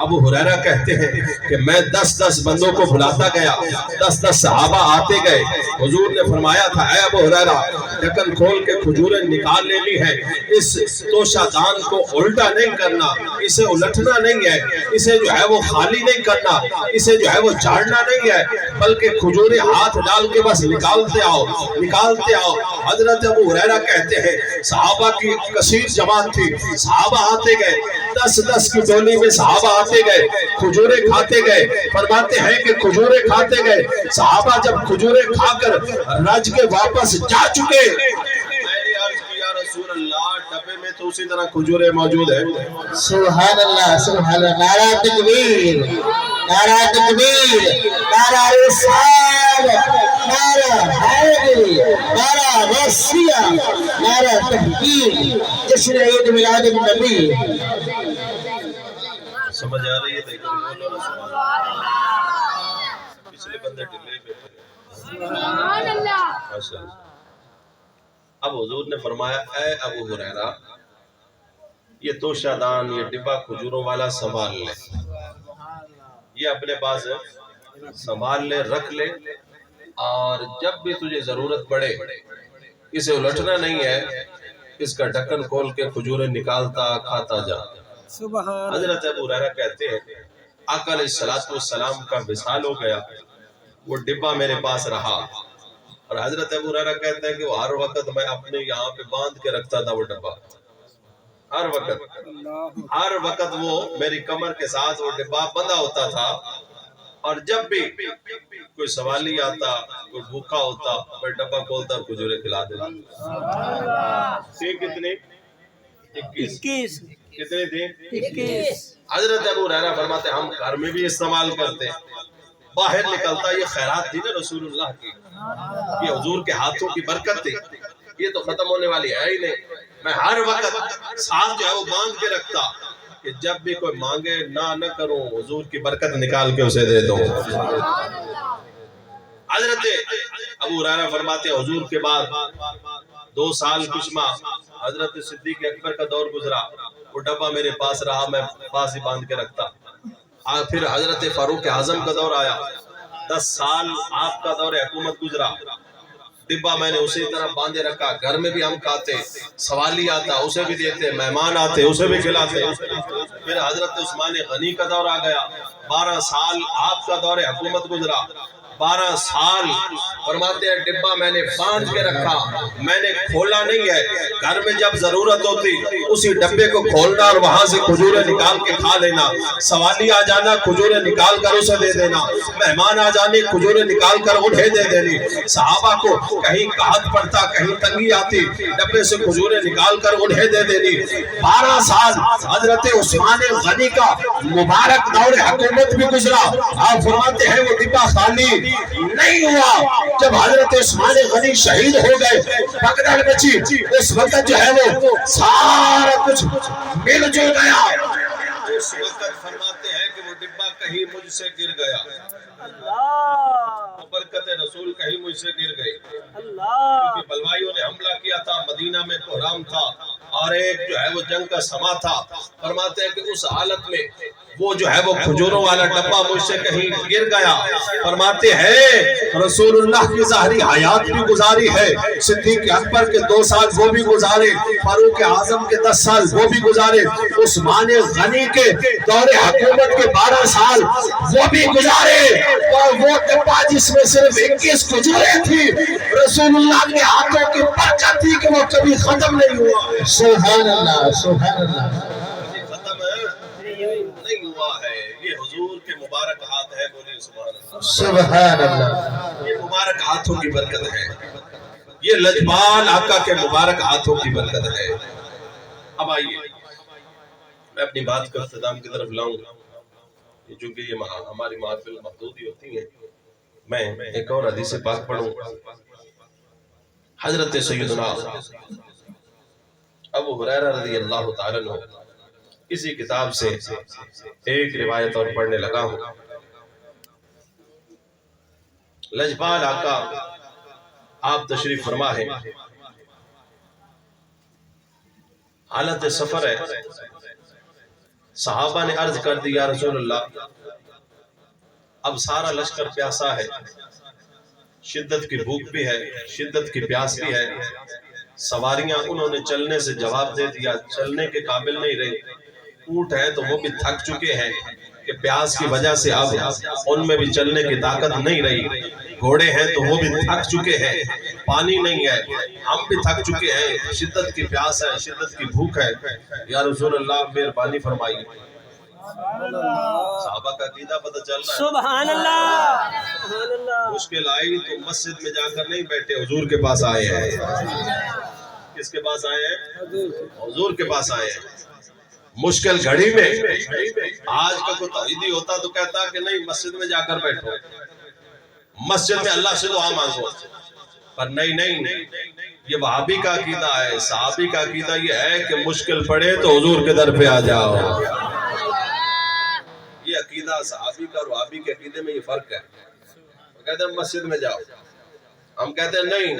ابو ہریرہ کہتے ہیں کہ میں 10 بندوں کو بلاتا گیا، 10 صحابہ آتے گئے۔ حضور نے فرمایا تھا اے ابو ہریرہ ڈھکن کھول کے کھجوریں نکال لینی ہے، اس توشہ دان کو الٹا نہیں کرنا، اسے الٹنا نہیں ہے، اسے جو ہے وہ خالی نہیں کرنا، اسے جو ہے وہ جھاڑنا نہیں ہے، بلکہ کھجوریں ہاتھ ڈال کے بس نکالتے آؤ۔ حضرت ابو ہریرہ کہتے ہیں صحابہ کی کثیر جماعت تھی، صحابہ آتے گئے، 10 کی ٹولی میں صحابہ آتے گئے، کھجوریں کھاتے گئے۔ فرماتے ہیں کہ کھجوریں کھاتے گئے، صحابہ جب کھجوریں کھا کر رج کے واپس جا چکے، میں نے عرض کیا رسول اللہ ڈبے میں تو اسی طرح کھجوریں موجود ہیں۔ سبحان اللہ سبحان اللہ۔ نعرہ تکبیر، نعرہ تکبیر، نعرہ رسالت، نعرہ حیدری، نعرہ غوثیہ، نعرہ تحقیق، جشن عید میلاد النبی۔ سمجھ آ رہی ہے؟ دیکھو بولو نا سبحان اللہ۔ پچھلے بندے ڈلے بیٹھے سبحان اللہ۔ اب حضور نے فرمایا اے ابو ہریرہ یہ توشہ دان، یہ ڈبہ کھجوروں والا سنبھال لے، یہ اپنے پاس سنبھال لے، رکھ لے، اور جب بھی تجھے ضرورت پڑے اسے الٹنا نہیں ہے، اس کا ڈھکن کھول کے کھجوریں نکالتا کھاتا جا۔ حضرت ابو ہریرہ کہتے ہیں آقا علیہ السلام کا وصال ہو گیا، وہ ڈبہ میرے پاس رہا، اور حضرت ابو ہریرہ کہتے ہیں کہ وہ ہر وقت میں اپنے یہاں پہ باندھ کے رکھتا تھا، وہ ڈبہ ہر وقت وہ میری کمر کے ساتھ وہ ڈبہ بندھا ہوتا تھا، اور جب بھی کوئی سوالی آتا، کوئی بھوکا ہوتا، میں ڈبہ کھولتا اور کھجوریں کھلا دیتا۔ کتنے 21 کتنے تھے 21۔ حضرت ابو ہریرہ فرماتے ہم گھر میں بھی استعمال کرتے، باہر نکلتا، یہ خیرات تھی نا رسول اللہ کی، یہ حضور کے ہاتھوں کی برکت تھی، یہ تو ختم ہونے والی ہے ہی نہیں۔ میں ہر وقت ساتھ جو ہے وہ باندھ کے رکھتا کہ جب بھی کوئی مانگے نہ کروں، حضور کی برکت نکال کے اسے دے دوں۔ حضرت ابو ہریرہ فرماتے حضور کے بعد 2 سال کچھ ماہ حضرت صدیق اکبر کا دور گزرا، وہ ڈبہ میرے پاس رہا، میں پاس ہی باندھ کے رکھتا۔ پھر حضرت فاروق اعظم کا دور آیا، 10 سال آپ کا دور حکومت گزرا، ڈبہ میں نے اسی طرح باندھے رکھا، گھر میں بھی ہم کھاتے، سوالی آتا اسے بھی دیتے، مہمان آتے اسے بھی کھلاتے۔ پھر حضرت عثمان غنی کا دور آ گیا، 12 سال آپ کا دور حکومت گزرا، 12 سال فرماتے ہیں ڈبہ میں نے باندھ کے رکھا، میں نے کھولا نہیں ہے، گھر میں جب ضرورت ہوتی اسی ڈبے کو کھولنا اور وہاں سے کھجوریں نکال کے کھا لینا، سوالی آ جانا کھجوریں نکال کر اسے دے دینا، مہمان آ جانے کھجوریں نکال کر انہیں دے دینی۔ صحابہ کو کہیں قحط پڑتا، کہیں تنگی آتی، ڈبے سے کھجوریں نکال کر انہیں دے دینی۔ 12 سال حضرت عثمان غنی کا مبارک دور حکومت بھی گزرا، آپ فرماتے ہیں وہ ڈبہ خالی نہیں ہوا۔ جب حضرت عثمان غنی شہید ہو گئے، بغداد بچی، اس وقت جو ہے وہ سارا کچھ مل جو گیا۔ اس وقت فرماتے ہیں کہ وہ ڈبہ کہیں مجھ سے گر گیا، برکت رسول کہیں مجھ سے گر گئی، کیونکہ بلوائیوں نے حملہ کیا تھا، مدینہ میں بحران تھا اور ایک جو ہے وہ جنگ کا سما تھا۔ فرماتے ہیں کہ اس حالت میں وہ جو ہے وہ کھجوروں والا ڈبہ مجھ سے کہیں گر گیا۔ فرماتے ہیں رسول اللہ کی ظاہری حیات بھی گزاری ہے، صدیق اکبر کے 2 سال وہ بھی گزارے، فاروق اعظم کے 10 سال وہ بھی گزارے، عثمان غنی کے دور حکومت کے 12 سال وہ بھی گزارے، اور وہ ڈبہ جس میں صرف 21 کھجوریں تھی، رسول اللہ کے ہاتھوں کی برکت تھی کہ وہ کبھی ختم نہیں ہوا۔ سبحان اللہ، سبحان اللہ، نہیں ہوا ہے، یہ حضور کے مبارک ہاتھ ہے، بولیے سبحان اللہ۔ سبحان اللہ، یہ مبارک ہاتھوں کی برکت ہے، یہ لجپال آقا کے مبارک ہاتھوں کی برکت ہے۔ اب آئیے میں اپنی بات کا اختتام کی طرف لاؤں، چونکہ یہ ہماری محفل محدود ہی ہوتی ہے، میں ایک اور حدیث پاک پڑھوں۔ حضرت سیدنا ابو ہریرہ رضی اللہ تعالیٰ عنہ اسی کتاب سے ایک روایت اور پڑھنے لگا ہوں۔ لجپال آقا آپ تشریف فرما ہے، حالت سفر ہے، صحابہ نے عرض کر دی یا رسول اللہ اب سارا لشکر پیاسا ہے، شدت کی بھوک بھی ہے، شدت کی پیاس بھی ہے، سواریاں انہوں نے چلنے سے جواب دے دیا، چلنے کے قابل نہیں رہے، اونٹ ہے تو وہ بھی تھک چکے ہیں کہ پیاس کی وجہ سے اب ان میں بھی چلنے کی طاقت نہیں رہی، گھوڑے ہیں تو وہ بھی تھک چکے ہیں، پانی نہیں ہے، ہم بھی تھک چکے ہیں، شدت کی پیاس ہے، شدت کی بھوک ہے، یا رسول اللہ مہربانی فرمائیے۔ صحابہ کا عقیدہ پتہ چل رہا ہے، سبحان اللہ، سبحان اللہ۔ مشکل آئی تو مسجد میں جا کر نہیں بیٹھے، حضور کے پاس آئے ہیں۔ کس کے پاس آئے ہیں؟ حضور کے پاس آئے ہیں۔ مشکل گھڑی میں آج کا کوئی توحیدی ہوتا تو کہتا کہ نہیں مسجد میں جا کر بیٹھو، مسجد میں اللہ سے دعا مانگو، پر نہیں، یہ وہابی کا عقیدہ ہے، صحابی کا عقیدہ یہ ہے کہ مشکل پڑے تو حضور کے در پہ آ جاؤ۔ یہ عقیدہ صحابی کا اور وہابی کے عقیدے میں یہ فرق ہے۔ وہ کہتے ہیں مسجد میں جاؤ، ہم کہتے ہیں نہیں،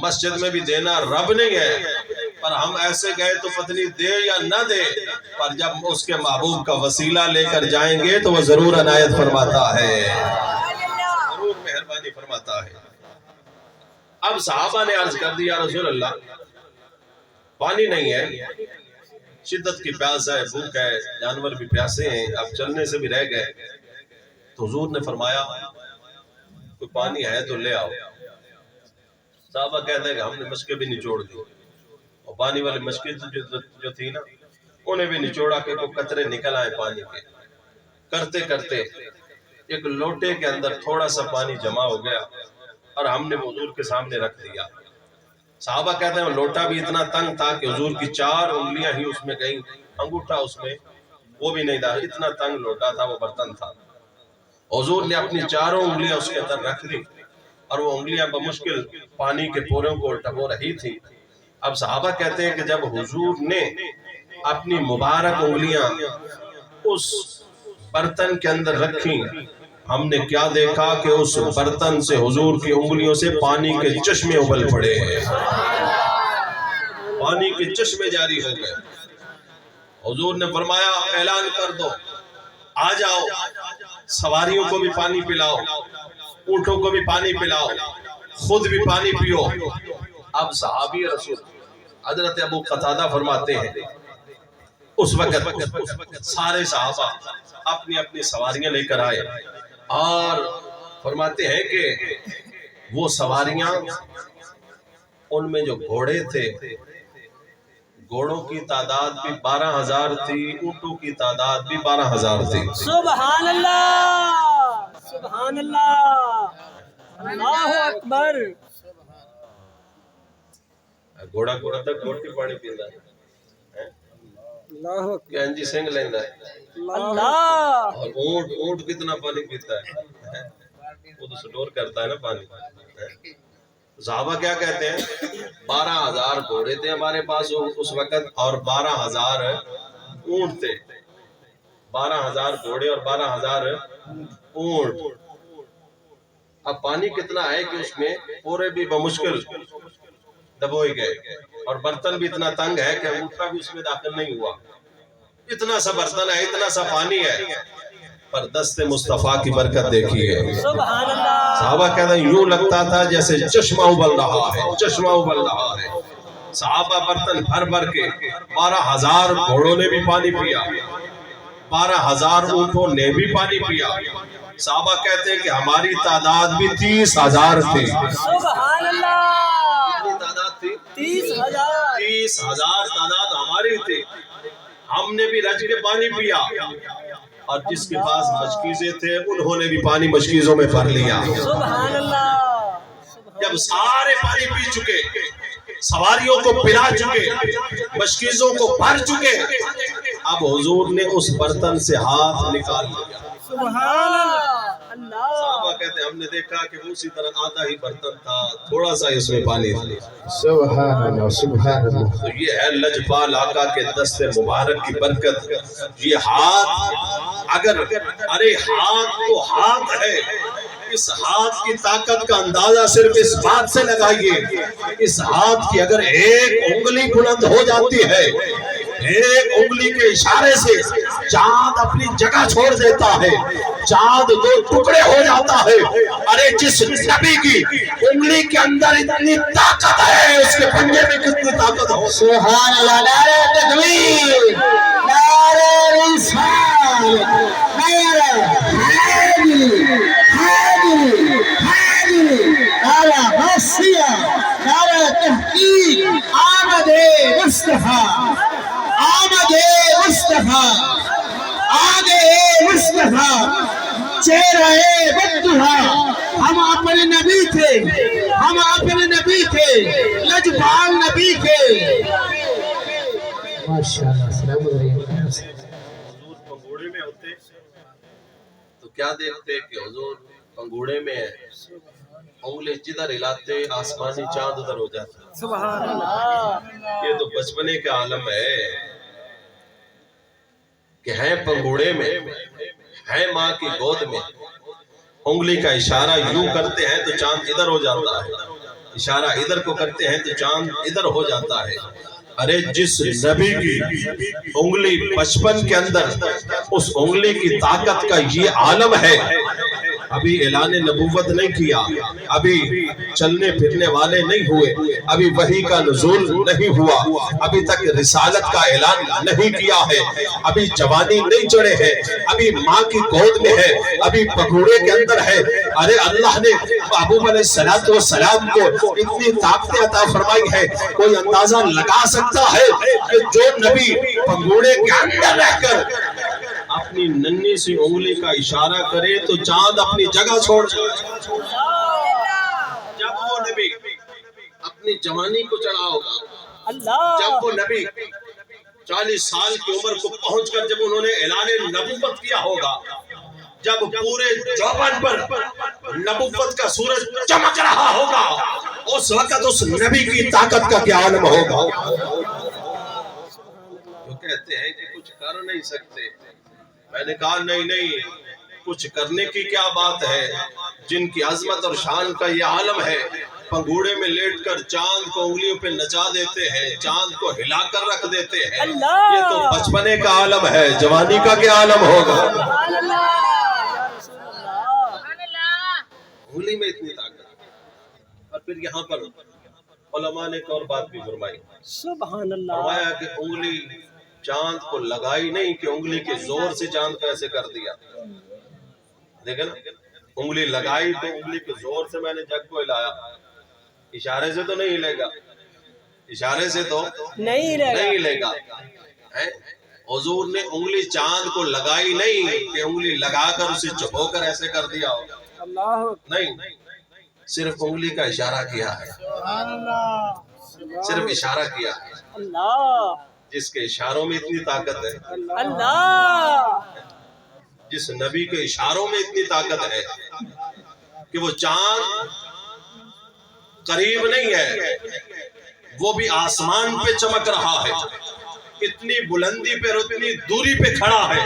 مسجد میں بھی دینا رب نہیں ہے، پر ہم ایسے گئے تو پتنی دے یا نہ دے، پر جب اس کے محبوب کا وسیلہ لے کر جائیں گے تو وہ ضرور عنایت فرماتا ہے، ضرور مہربانی فرماتا ہے۔ اب صحابہ نے عرض کر دیا رسول اللہ پانی نہیں ہے، شدت کی پیاس ہے، بھوک ہے، جانور بھی پیاسے ہیں، اب چلنے سے بھی رہ گئے، تو حضور نے فرمایا کوئی پانی ہے تو لے آؤ۔ صحابہ کہتے ہیں کہ ہم نے مشکیں بھی نچوڑ دی، اور پانی والی مشکیں جو تھی نا انہیں بھی نچوڑا کہ وہ قطرے نکل آئے پانی کے، کرتے کرتے ایک لوٹے کے اندر تھوڑا سا پانی جمع ہو گیا اور ہم نے حضور کے سامنے رکھ دیا۔ صحابہ کہتے ہیں لوٹا بھی اتنا تنگ تھا کہ حضور کی 4 انگلیاں ہی اس میں گئیں، انگوٹھا اس میں وہ بھی نہیں تھا، اتنا تنگ لوٹا تھا، وہ برتن تھا۔ حضور نے اپنی 4 انگلیاں اس کے اندر رکھ دی اور وہ انگلیاں بمشکل پانی کے پوروں کو ٹبو رہی تھی۔ اب صحابہ کہتے ہیں کہ جب حضور نے اپنی مبارک انگلیاں اس برتن کے اندر رکھیں، ہم نے کیا دیکھا کہ اس برتن سے حضور کی انگلیوں سے پانی کے چشمے ابل پڑے ہیں، پانی کے چشمے جاری ہو گئے۔ حضور نے فرمایا اعلان کر دو، آ جاؤ، سواریوں کو بھی پانی پلاؤ، اونٹوں کو بھی پانی پلاؤ، خود بھی پانی پیو۔ اب صحابی رسول حضرت ابو قتادہ فرماتے ہیں اس وقت سارے صحابہ اپنی اپنی سواریاں لے کر آئے اور فرماتے ہیں کہ وہ سواریاں ان میں جو گھوڑے تھے گھوڑوں کی تعداد بھی 12,000 تھی، اونٹوں کی تعداد بھی 12,000 تھی۔ سبحان اللہ، سبحان اللہ، اللہ اکبر۔ گھوڑا گھوڑا تک گھوڑ کے پانی پیندا ہے، اللہ اکبر، کہ انجی سنگ لیندا ہے، اللہ، اور اونٹ کتنا پانی پیتا ہے، وہ تو سٹور کرتا ہے نا پانی۔ صحابہ کیا کہتے ہیں 12,000 گھوڑے تھے ہمارے پاس اس وقت اور 12,000 اونٹ تھے، 12,000 گھوڑے اور 12,000 اونٹ۔ اب پانی کتنا ہے کہ اس میں پورے بھی بمشکل دبوئے گئے، اور برتن بھی اتنا تنگ ہے کہ انگوٹھا بھی اس میں داخل نہیں ہوا، اتنا سا برتن ہے، اتنا سا پانی ہے، پر دست مصطفیٰ کی برکت دیکھیے۔ سبحان اللہ، صحابہ کہتے ہیں یوں لگتا تھا جیسے چشمہ ابل رہا ہے، چشمہ ابل رہا ہے۔ صحابہ برتن بھر بھر کے 12,000 گھوڑوں نے بھی پانی پیا، 12,000 اونٹوں نے بھی پانی پیا۔ صحابہ کہتے ہیں کہ ہماری تعداد بھی 30,000 تھی۔ سبحان اللہ، کتنی تعداد تھی؟ 30,000، 30,000 تعداد ہماری تھی، ہم نے بھی رج کے پانی پیا، اور جس کے پاس مشکیزیں تھے انہوں نے بھی پانی مشکیزوں میں بھر لیا۔ سبحان اللہ، جب سارے پانی پی چکے، سواریوں کو پلا چکے، مشکیزوں کو بھر چکے، اب حضور نے اس برتن سے ہاتھ نکال لیا۔ سبحان اللہ، صحابہ کہتے ہیں ہم نے دیکھا کہ اسی طرح آدھا ہی برتن تھا، تھوڑا سا اس میں پانی تھا۔ سبحان اللہ، سبحان اللہ۔ تو یہ ہے لجپال آقا کے دست مبارک کی برکت۔ یہ ہاتھ اگر ارے ہاتھ تو ہاتھ ہے، اس ہاتھ کی طاقت کا اندازہ صرف اس بات سے لگائیے، اس ہاتھ کی اگر ایک انگلی بلند ہو جاتی ہے، ایک انگلی کے اشارے سے چاند اپنی جگہ چھوڑ دیتا ہے، چاند 2 ٹکڑے ہو جاتا ہے۔ ارے جس نبی کی انگلی کے اندر اتنی طاقت ہے، اس کے پنجے میں کتنی طاقت ہو۔ سبحان اللہ، نعرہ تکبیر، نعرہ رسالت، نعرہ حیدری، حیدری، حیدری، نعرہ غوثیہ، نعرہ تحقیق، آمد مصطفیٰ، آمد مصطفیٰ، آمد مصطفیٰ، چہرہ بددہا، ہم اپنے نبی تھے، ہم اپنے نبی تھے، لجپال نبی تھے۔ ماشاءاللہ، السلام علیکم۔ حضور پنگوڑے میں ہوتے تو کیا دیکھتے کہ حضور پنگوڑے میں ہے، انگلے جدھر ہلاتے آسمانی چاند ادھر ہو جاتا۔ سبحان اللہ، یہ تو بچپنے کا عالم ہے کہ ہیں پنگوڑے میں، ہیں ماں کی گود میں، انگلی کا اشارہ یوں کرتے ہیں تو چاند ادھر ہو جاتا ہے، اشارہ ادھر کو کرتے ہیں تو چاند ادھر ہو جاتا ہے۔ ارے جس نبی کی انگلی بچپن کے اندر اس انگلی کی طاقت کا یہ عالم ہے، ابھی اعلان نبوت نہیں کیا، ابھی چلنے پھرنے والے نہیں ہوئے، ابھی وحی کا نزول نہیں ہوا، ابھی تک رسالت کا اعلان نہیں کیا ہے، ابھی جوانی نہیں چڑھے ہیں، ابھی ماں کی گود میں ہے، ابھی پگوڑے کے اندر ہے۔ ارے اللہ نے محبوب علیہ السلام کو اتنی طاقت عطا فرمائی ہے، کوئی اندازہ لگا سکتا ہے کہ جو نبی پگوڑے کے اندر رہ کر اپنی ننھی سی انگلی کا اشارہ کرے تو چاند اپنی جگہ چھوڑ جائے۔ جب وہ نبی اپنی جوانی کو چڑھا ہوگا، جب وہ نبی 40 سال کی عمر کو پہنچ کر جب انہوں نے اعلان نبوت کیا ہوگا، جب پورے جوبن پر نبوت کا سورج چمک رہا ہوگا، اس وقت اس نبی کی طاقت کا کیا عالم ہوگا۔ وہ کہتے ہیں کہ کچھ کر نہیں سکتے، میں نے کہا نہیں، کچھ کرنے کی کیا بات ہے، جن کی عظمت اور شان کا یہ عالم ہے، پنگوڑے میں لیٹ کر چاند کو انگلیوں پہ نچا دیتے ہیں، چاند کو ہلا کر رکھ دیتے ہیں، یہ تو بچپنے کا عالم ہے، جوانی کا کیا عالم ہوگا۔ انگلی میں اتنی طاقت۔ اور پھر یہاں پر علماء نے ایک اور بات بھی فرمائی، سبحان اللہ، فرمایا کہ انگلی چاند کو لگائی نہیں کہ انگلی کے زور سے چاند کو ایسے کر دیا، دیکھیں نا، انگلی لگائی تو انگلی کے زور سے میں نے جگ کو ہلایا، اشارے سے تو نہیں ہلے گا، اشارے سے تو نہیں نہیں ہلے گا۔ حضور نے انگلی چاند کو لگائی نہیں کہ انگلی لگا کر اسے چبو کر ایسے کر دیا ہو، اللہ نہیں، صرف انگلی کا اشارہ کیا ہے، صرف اشارہ کیا ہے۔ اللہ جس کے اشاروں میں اتنی طاقت ہے، اللہ جس نبی کے اشاروں میں اتنی طاقت ہے کہ وہ چاند قریب نہیں ہے، وہ بھی آسمان پہ چمک رہا ہے، اتنی بلندی پہ اور اتنی دوری پہ کھڑا ہے۔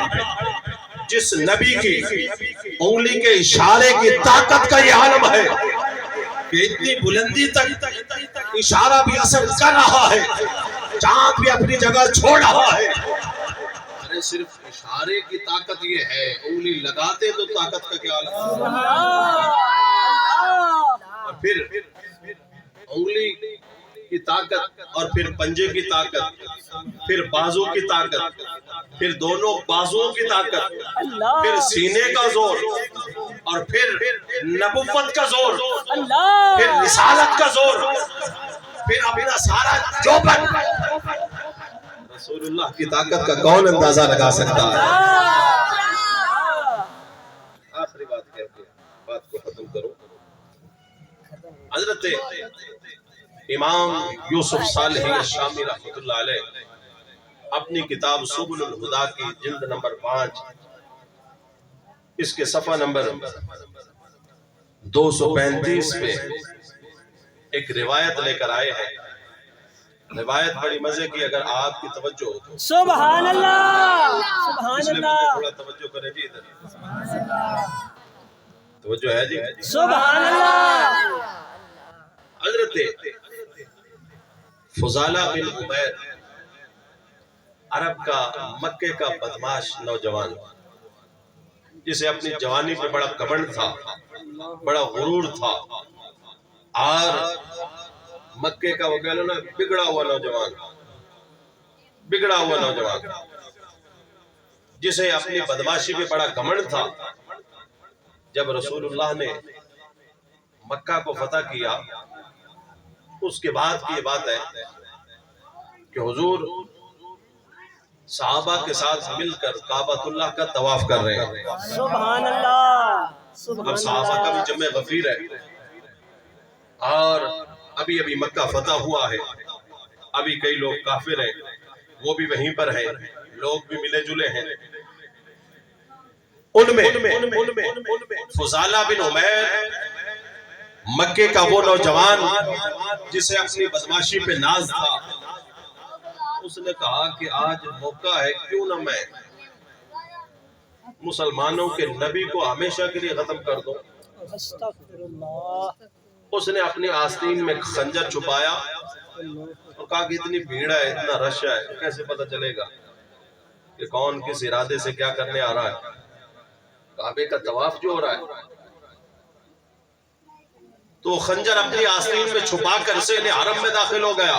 جس نبی کی انگلی کے اشارے کی طاقت کا یہ عالم ہے کہ اتنی بلندی تک اشارہ بھی اثر کر رہا ہے، چاند بھی اپنی جگہ چھوڑ رہا ہے۔ ارے صرف اشارے کی طاقت یہ ہے، انگلی لگاتے تو طاقت کا کیا عالم ہے۔ اور پھر انگلی کی طاقت، اور پھر پنجے کی طاقت، پھر بازو کی طاقت، پھر دونوں بازوؤں کی طاقت، پھر سینے کا زور، اور پھر نبوت کا زور، پھر رسالت کا زور، پھر اپنا سارا جوبن۔ رسول اللہ کی طاقت کا کون اندازہ لگا سکتا ہے؟ آخری بات کہہ کے بات کو ختم کرو۔ حضرت امام یوسف صالحی الشامی رحمۃ اللہ علیہ اپنی کتاب سبل الہدا کی جلد نمبر 5 اس کے صفحہ نمبر 235 پہ ایک روایت لے کر آئے ہیں۔ روایت بڑی مزے کی، اگر آپ کی توجہ ہو تو سبحان اللہ سبحان اس لیے مجھے اللہ تھوڑا توجہ کریں جی، ادھر توجہ ہے جی۔ سبحان اللہ حضرت فضالہ بن عمیر عرب کا، مکے کا بدماش نوجوان، جسے اپنی جوانی پہ بڑا کمنڈ تھا، بڑا غرور تھا، اور مکے کا وہ کہہ لو نا بگڑا ہوا نوجوان، بگڑا ہوا نوجوان جسے اپنی بدماشی پہ بڑا کمنڈ تھا۔ جب رسول اللہ نے مکہ کو فتح کیا، اس کے بعد کی یہ بات ہے کہ حضور صحابہ کے ساتھ مل کر کعبۃ اللہ کا طواف کر رہے ہیں۔ سبحان اللہ اب سبحان صحابہ کا بھی اللہ جمع غفیر ہے، اور ابھی ابھی مکہ فتح ہوا ہے، ابھی کئی لوگ کافر ہیں، وہ بھی وہیں پر ہیں، لوگ بھی ملے جلے ہیں۔ ان میں فضالہ بن عمیر مکے کا وہ نوجوان جسے اپنی بدماشی پہ ناز تھا، اس نے کہا کہ آج موقع ہے، کیوں نہ میں مسلمانوں کے نبی کو ہمیشہ کے لیے ختم کر دوں۔ استغفر اللہ اس نے اپنی آستین میں خنجر چھپایا اور کہا کہ اتنی بھیڑ ہے، اتنا رش ہے، کیسے پتہ چلے گا کہ کون کس ارادے سے کیا کرنے آ رہا ہے۔ کعبے کا طواف جو ہو رہا ہے، تو خنجر اپنی آستین میں چھپا کر سے حرم میں داخل ہو گیا۔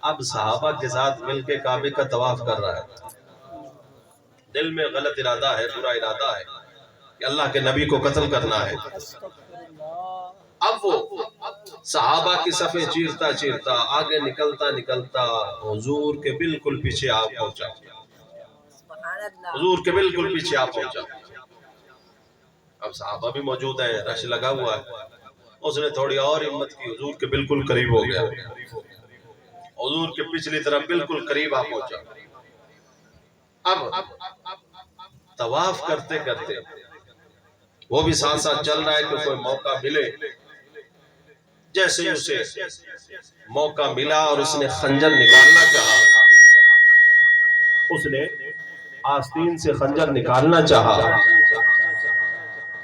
اب صحابہ کے ساتھ مل کے کعبے کا طواف کر رہا ہے، دل میں غلط ارادہ ہے، برا ارادہ ہے کہ اللہ کے نبی کو قتل کرنا ہے۔ اب وہ صحابہ کی صفیں چیرتا چیرتا آگے نکلتا نکلتا حضور کے بالکل پیچھے آ پہنچا، حضور کے بالکل پیچھے آ پہنچا۔ اب صحابہ بھی موجود ہیں، رش لگا ہوا ہے، اس نے تھوڑی اور ہمت کی، حضور کے بالکل قریب ہو گیا، حضور کے پچھلی طرف بالکل قریب آ پہنچا۔ اب طواف کرتے کرتے وہ بھی ساتھ ساتھ چل رہا ہے کہ کوئی موقع ملے۔ جیسے ہی اسے موقع ملا اور اس نے خنجر نکالنا چاہا، اس نے آستین سے خنجر نکالنا چاہا،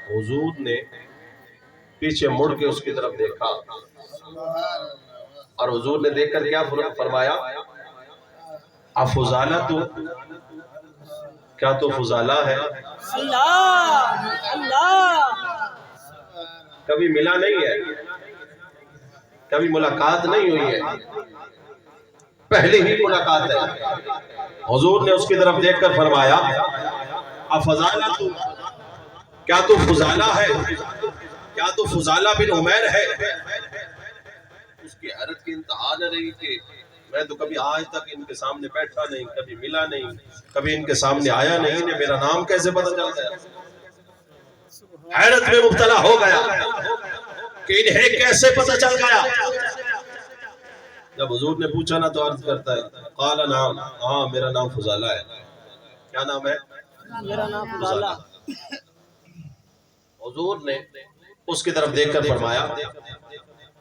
حضور نے پیچھے مڑ کے اس کی طرف دیکھا، اور حضور نے دیکھ کر کیا فرمایا؟ افضالہ تو کیا تو فضالہ ہے؟ اللہ اللہ کبھی ملا نہیں ہے، کبھی ملاقات نہیں ہوئی ہے، پہلی ہی ملاقات ہے۔ حضور نے اس کی طرف دیکھ کر فرمایا افضالہ تو کیا تو فضالہ ہے؟ کیا تو فضالہ بن عمیر ہے؟ اس کی حیرت کی انتہا نہ رہی کہ میں تو کبھی آج تک ان کے سامنے بیٹھا نہیں، کبھی ملا نہیں، کبھی ان کے سامنے آیا نہیں، انہیں میرا نام کیسے پتہ چل گیا؟ حیرت میں مبتلا ہو گیا کہ انہیں کیسے پتہ چل گیا؟ جب حضور نے پوچھا نا تو عرض کرتا ہے قال نام، ہاں میرا نام فضالہ ہے۔ کیا نام ہے؟ میرا نام فضالہ۔ حضور نے اس کی طرف دیکھ کر فرمایا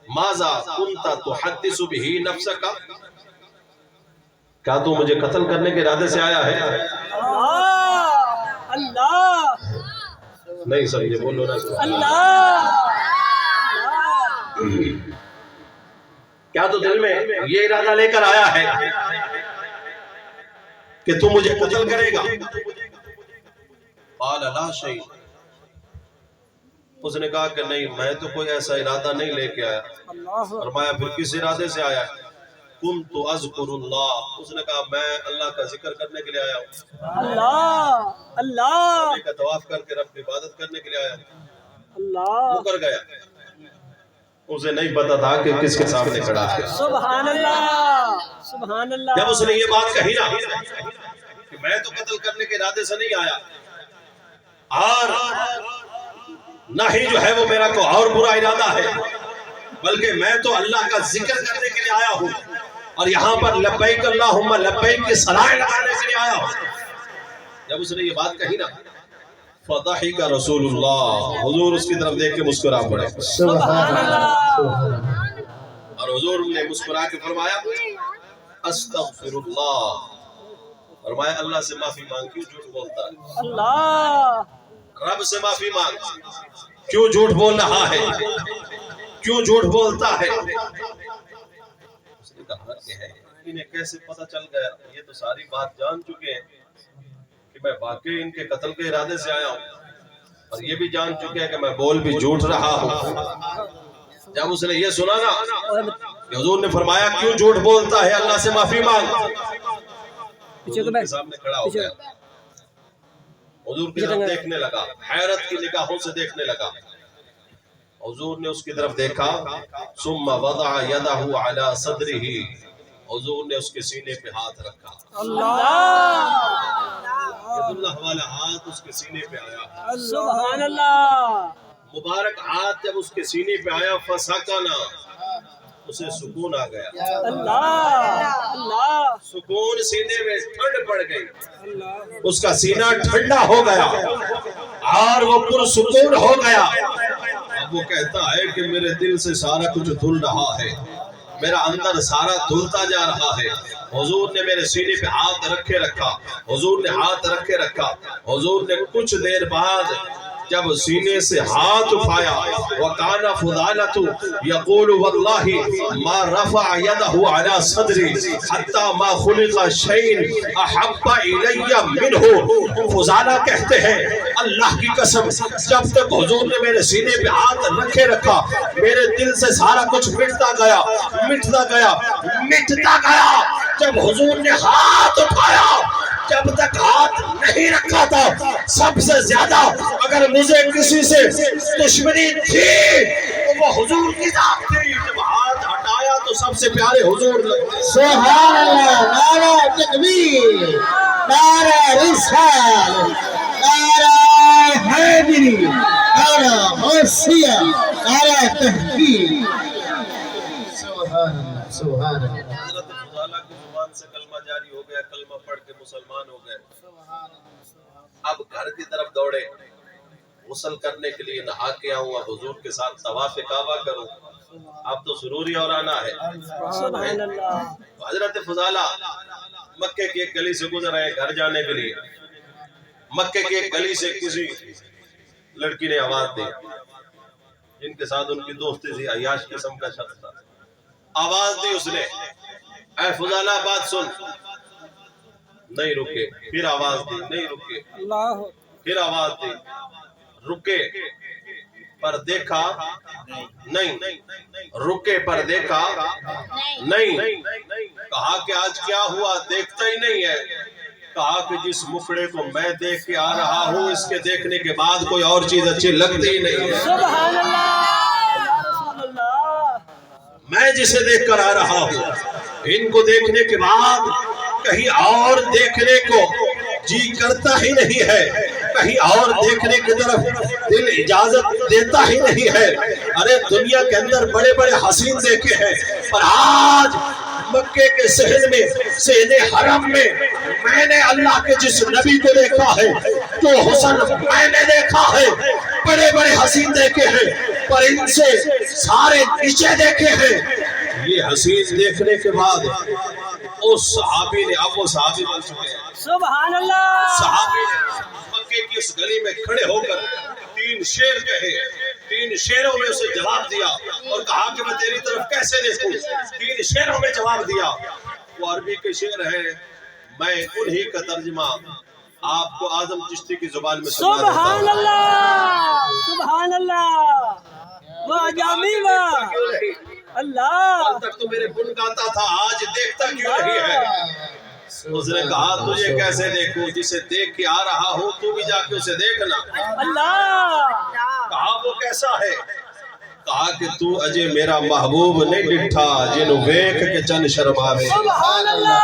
ماذا کنت تحدث به نفسک، کیا تو مجھے قتل کرنے کے ارادے سے آیا ہے؟ اللہ اللہ نہیں سمجھے، بولو نا۔ اللہ کیا تو دل میں یہ ارادہ لے کر آیا ہے کہ تو مجھے قتل کرے گا؟ قال لا شیء، اس نے کہا کہ نہیں، میں تو کوئی ایسا ارادہ نہیں لے کے آیا۔ فرمایا پھر کس ارادے سے آیا؟ کنت اذکر اللہ، اس نے کہا میں اللہ کا ذکر کرنے کے لیے آیا ہوں، اللہ اللہ کعبے کا طواف کر کے رب کی عبادت کرنے کے لیے آیا ہوں۔ اللہ مکر گیا، اسے نہیں پتا تھا کہ کس کے سامنے کھڑا ہے۔ سبحان اللہ سبحان اللہ۔ جب اس نے یہ بات کہی نا کہ میں تو قتل کرنے کے ارادے سے نہیں آیا، اور نہ ہی جو ہے وہ میرا کوئی اور برا ارادہ ہے، بلکہ میں تو اللہ کا ذکر کرنے کے لیے آیا ہوں، اور یہاں پر لبیک اللہم لبیک کی صلاح لگانے کے لیے آیا ہوں۔ جب اس نے یہ بات کہی نا فضحک رسول اللہ، حضور اس کی طرف دیکھ کے مسکرا پڑے، سبحان اللہ۔ اور حضور نے مسکرا کے فرمایا استغفر اللہ، فرمایا اللہ سے معافی مانگ، کیوں جھوٹ بولتا ہے؟ اللہ رب سے معافی مانگ، کیوں جھوٹ بول رہا ہے؟ کیوں جھوٹ بولتا ہے؟ اس نے کہا کہ ہے انہیں کیسے پتہ چل گیا؟ یہ تو ساری بات جان چکے ہیں کہ میں واقعی ان کے قتل کے ارادے سے آیا ہوں، اور یہ بھی جان چکے ہیں کہ میں بول بھی جھوٹ رہا ہوں۔ جب اس نے یہ سنا نا کہ حضور نے فرمایا کیوں جھوٹ بولتا ہے، اللہ سے معافی مانگ، حضور کے سامنے کھڑا ہو گیا، حضور کی طرف دیکھنے لگا، حیرت کی نگاہوں سے دیکھنے لگا۔ حضور نے اس کی طرف دیکھا، ثم وضع یدہ علی صدرہ، حضور نے اس کے سینے پہ ہاتھ رکھا، اللہ ید اللہ والا ہاتھ اس کے سینے پہ آیا، سبحان اللہ۔ مبارک ہاتھ جب اس کے سینے پہ آیا فسکنا، اسے سکون آ گیا، اللہ اللہ سکون سینے میں ٹھنڈ پڑ گئی، اس کا سینہ ٹھنڈا ہو گیا اور وہ پرسکون ہو گیا۔ اب وہ کہتا ہے کہ میرے دل سے سارا کچھ دھل رہا ہے، میرا اندر سارا دھلتا جا رہا ہے۔ حضور نے میرے سینے پہ ہاتھ رکھے رکھا، حضور نے ہاتھ رکھے رکھا، حضور نے کچھ دیر بعد جب سینے سے ہاتھ اٹھایا، وَقَانَ فُضَالَةُ يَقُولُ وَاللَّهِ مَا رَفَعَ يَدَهُ عَلَى صَدْرِي حَتَّى مَا خُلِقَ شَيْءٍ أَحَبَّ إِلَيَّ مِنْهُ، فضالہ کہتے ہیں اللہ کی قسم جب تک حضور نے میرے سینے پہ ہاتھ رکھے رکھا، میرے دل سے سارا کچھ مٹتا گیا مٹتا گیا مٹتا گیا۔ جب حضور نے ہاتھ اٹھایا، جب تک ہاتھ نہیں رکھا تھا، سب سے زیادہ اگر مجھے کسی سے دشمنی تھی تو وہ حضور کی ذات تھی، جب ہاتھ ہٹایا تو سب سے پیارے حضور لگے۔ سبحان اللہ، نعرہ تکبیر، نعرہ رسالت، نعرہ حیدری، نعرہ غوثیہ، نعرہ تحقیق۔ سبحان اللہ سبحان اللہ۔ حضرت فضالہ کی زبان سے کلمہ جاری ہو گیا، کلمہ پڑھ کے مسلمان ہو گئے۔ اب گھر کی طرف دوڑے، غسل کرنے کے لیے نہا کے آؤں، اب حضور کے ساتھ طواف کعبہ کروں، اب تو ضروری اور آنا ہے۔ سبحان اللہ۔ حضرت فضالہ مکے کی ایک گلی سے گزر رہے گھر جانے کے لیے، مکے کی ایک گلی سے کسی لڑکی نے آواز دی، جن کے ساتھ ان کی دوستی تھی، عیاش قسم کا شخص تھا۔ آواز دی اس نے، اے فضالہ بات سن، نہیں رکے، پھر آواز دی، نہیں رکے، اللہ پھر آواز دی، رکے پر دیکھا نہیں، رکے پر دیکھا نہیں، کہا کہ آج کیا ہوا، دیکھتا ہی نہیں ہے، کہا کہ جس مکھڑے کو میں دیکھ کے آ رہا ہوں اس کے دیکھنے کے بعد کوئی اور چیز اچھی لگتی ہی نہیں ہے. سبحان اللہ یا رسول اللہ. میں جسے دیکھ کر آ رہا ہوں ان کو دیکھنے کے بعد کہیں اور دیکھنے کو جی کرتا ہی نہیں ہے, کہیں اور دیکھنے کی طرف دل اجازت دیتا ہی نہیں ہے. ارے دنیا کے اندر بڑے بڑے حسین دیکھے ہیں, پر آج مکے کے شہر میں سہن حرم میں نے اللہ کے جس نبی کو دیکھا ہے تو حسن میں نے دیکھا ہے. بڑے بڑے حسین دیکھے ہیں پر ان سے سارے نیچے دیکھے ہیں. یہ حسین دیکھنے کے بعد اس صحابی نے, اب وہ صحابی بن چکے ہیں, سبحان اللہ, صحابی نے مکے کی اس گلی میں کھڑے ہو کر 3 شعر کہے. 3 شعروں میں اسے جواب دیا اور کہا کہ میں تیری طرف کیسے دیکھوں. 3 شعروں میں جواب دیا. وہ عربی کے شعر ہیں, میں انہی کا ترجمہ آپ کو اعظم چشتی کی زبان میں سنا دیتا ہوں. سبحان اللہ, سبحان اللہ, واہ جامی واہ اللہ. کل تک تو میرے گن گاتا تھا, آج دیکھتا کیوں نہیں ہے. اس نے کہا تجھے کیسے دیکھوں, جسے دیکھ کے آ رہا ہوں تو بھی جا کے اسے دیکھنا. اللہ, کہا وہ کیسا ہے. کہا کہ تو اجے میرا محبوب نہیں ڈٹھا جنو ویکھ کے چن شرماوے. سبحان اللہ,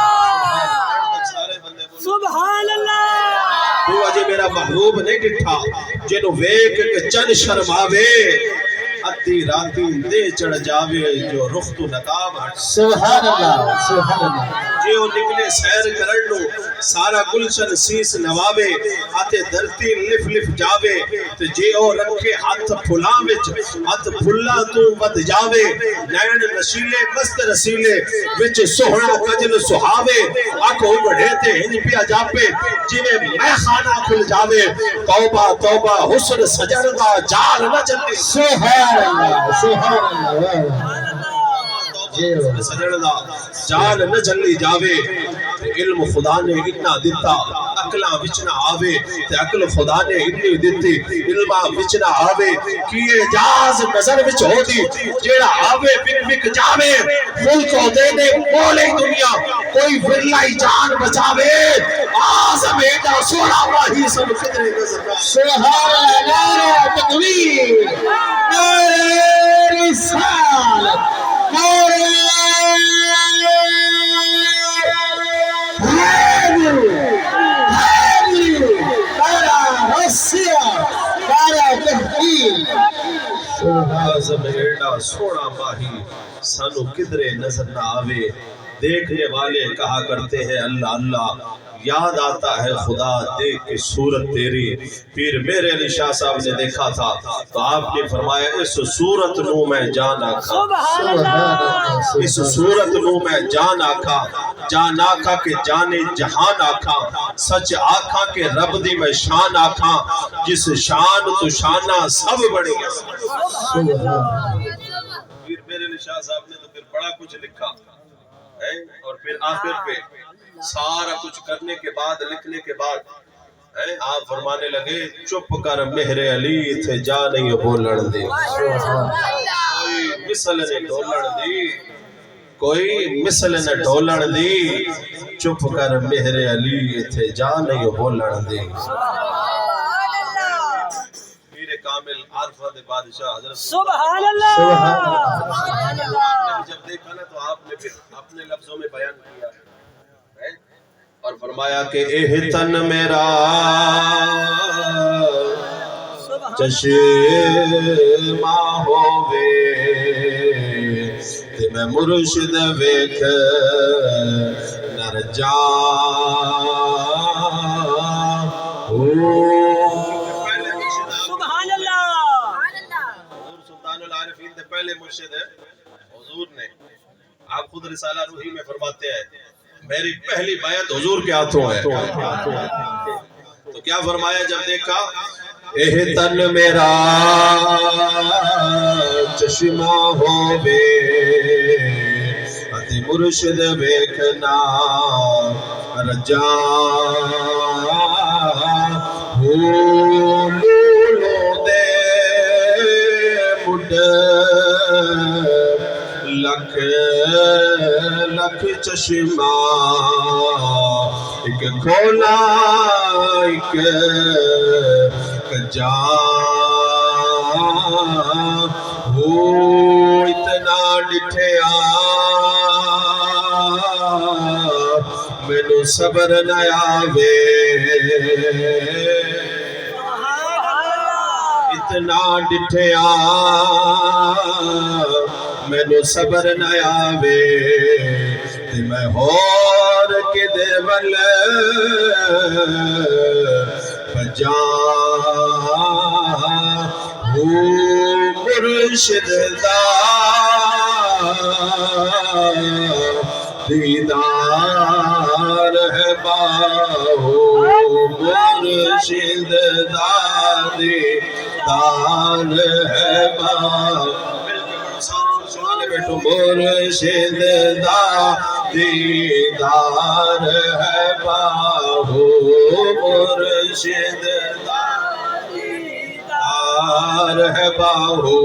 سبحان اللہ, تو اجے میرا محبوب نہیں ڈٹھا جنو ویکھ کے چن شرماوے. ادھی راتی دے چڑھ جاوے جو رخ تو نقاب ہٹ. سبحان اللہ, سبحان اللہ. جیو نکلے سیر کرن نو سارا گلشن سیس نواوے. آتے دھرتی لف لف جاوے تے جیو رکھے ہاتھ پھلاں وچ ہاتھ پھلا تو ود جاوے. نین نشیلے مست رسیلے وچ سوہنا کجل سہاوے. آنکھوں بڑھے تے ہن پیا جاپے جویں میں خانہ کھل جاوے. توبہ توبہ حسن سجن دا جال نہ چلے. سبحان اللہ, سبحان اللہ. سجن دا جال نہ چلی جاوے. علم خدا نے اتنا دیتا عقلاں وچ نہ آوے تے عقل خدا نے اتنی دتی علماں وچ نہ آوے. کیے جاز نظر وچ ہوندی جیڑا آوے وک وک جاوے. ملک دے دے بولے دنیا کوئی ورلائی جان بچاوے. اعظم ایڈا سونا واہی سب فطرے نظر. سبحان اللہ. نعرہ تکبیر, نعرہ رسالت, نعرہ حیدر, نعرہ رسیہ, نعرہ تحقیق. اعظم ایڈا سونا ماہی سانو کدرے نظر نہ آوے. دیکھنے والے کہا کرتے ہیں اللہ اللہ, یاد آتا ہے خدا دیکھ کے صورت تیری. پیر میرے علی شاہ صاحب نے دیکھا تھا تو آپ نے فرمایا اس صورت نو میں جان آکھا, سبحان اللہ, اس صورت نو میں جان آکھا. جان آکھا کہ جانے جہان آکھا, سچ آکھا کہ رب دی میں شان آکھا. جس شان تو شانہ سب بڑی. پیر میرے علی شاہ صاحب نے تو پھر بڑا کچھ لکھا ہے, اور پھر آخر پہ سارا کچھ کرنے کے بعد لکھنے کے بعد آپ فرمانے لگے چپ کر مہر علی تھے جا نہیں بولن دی. کوئی مثل نے ڈولن دی, کوئی مثل نے ڈولن دی. چپ کر مہر علی تھے جا نہیں بولن دی. پیر کامل عارفہ دے بادشاہ حضرت سبحان اللہ, سبحان اللہ. جب دیکھا نا تو آپ نے پھر اپنے لفظوں میں بیان کیا اور فرمایا کہ اے تن میرا چشمہ ہووے تے میں مرشد ویکھ نر جاں. سبحان اللہ, حضور سلطان العارفین دے پہلے مرشد ہے حضور نے. آپ خود رسالہ روحی میں فرماتے ہیں میری پہلی بیعت حضور کے ہاتھوں ہے. تو کیا فرمایا جب دیکھا اے تن میرا چشمہ ہووے اتے مرشد ویکھنا رجاں. لولو دے مڈ لکھ لکھ چشمہ ایک کھولا ایک کجا ہو اتنا ڈٹھیا مینوں صبر نہ آوے اتنا ڈٹھیا مینوں صبر نہ آوے تے میں ہور کدے ول بجا ہو مرشد دا دیدار ہے باہو مرشد دا دیدار ہے باہو مرشد دا دیدار ہے باہو مرشد دا دیدار ہے باہو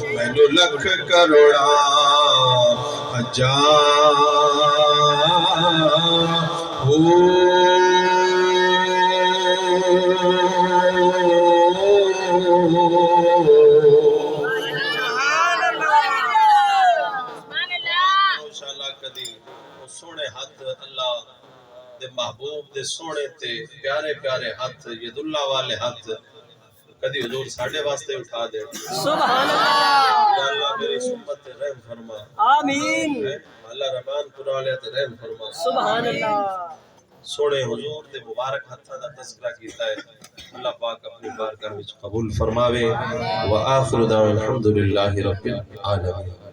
مینوں لکھ کروڑا ہو سونے ہاتھ اللہ دے محبوب دے سونے تے پیارے پیارے ہاتھ ید اللہ والے ہاتھ کدی حضور ساڑھے واسطے اٹھا دے سبحان اللہ یا اللہ میری سمت تے رحم فرما آمین اللہ رحمان قرآن تے رحم فرما سبحان اللہ سونے حضور دے مبارک ہاتھاں دا تذکرہ کیتا ہے اللہ پاک اپنی بارگاہ وچ قبول فرماوے وآخر دعوانا الحمدللہ رب العالمین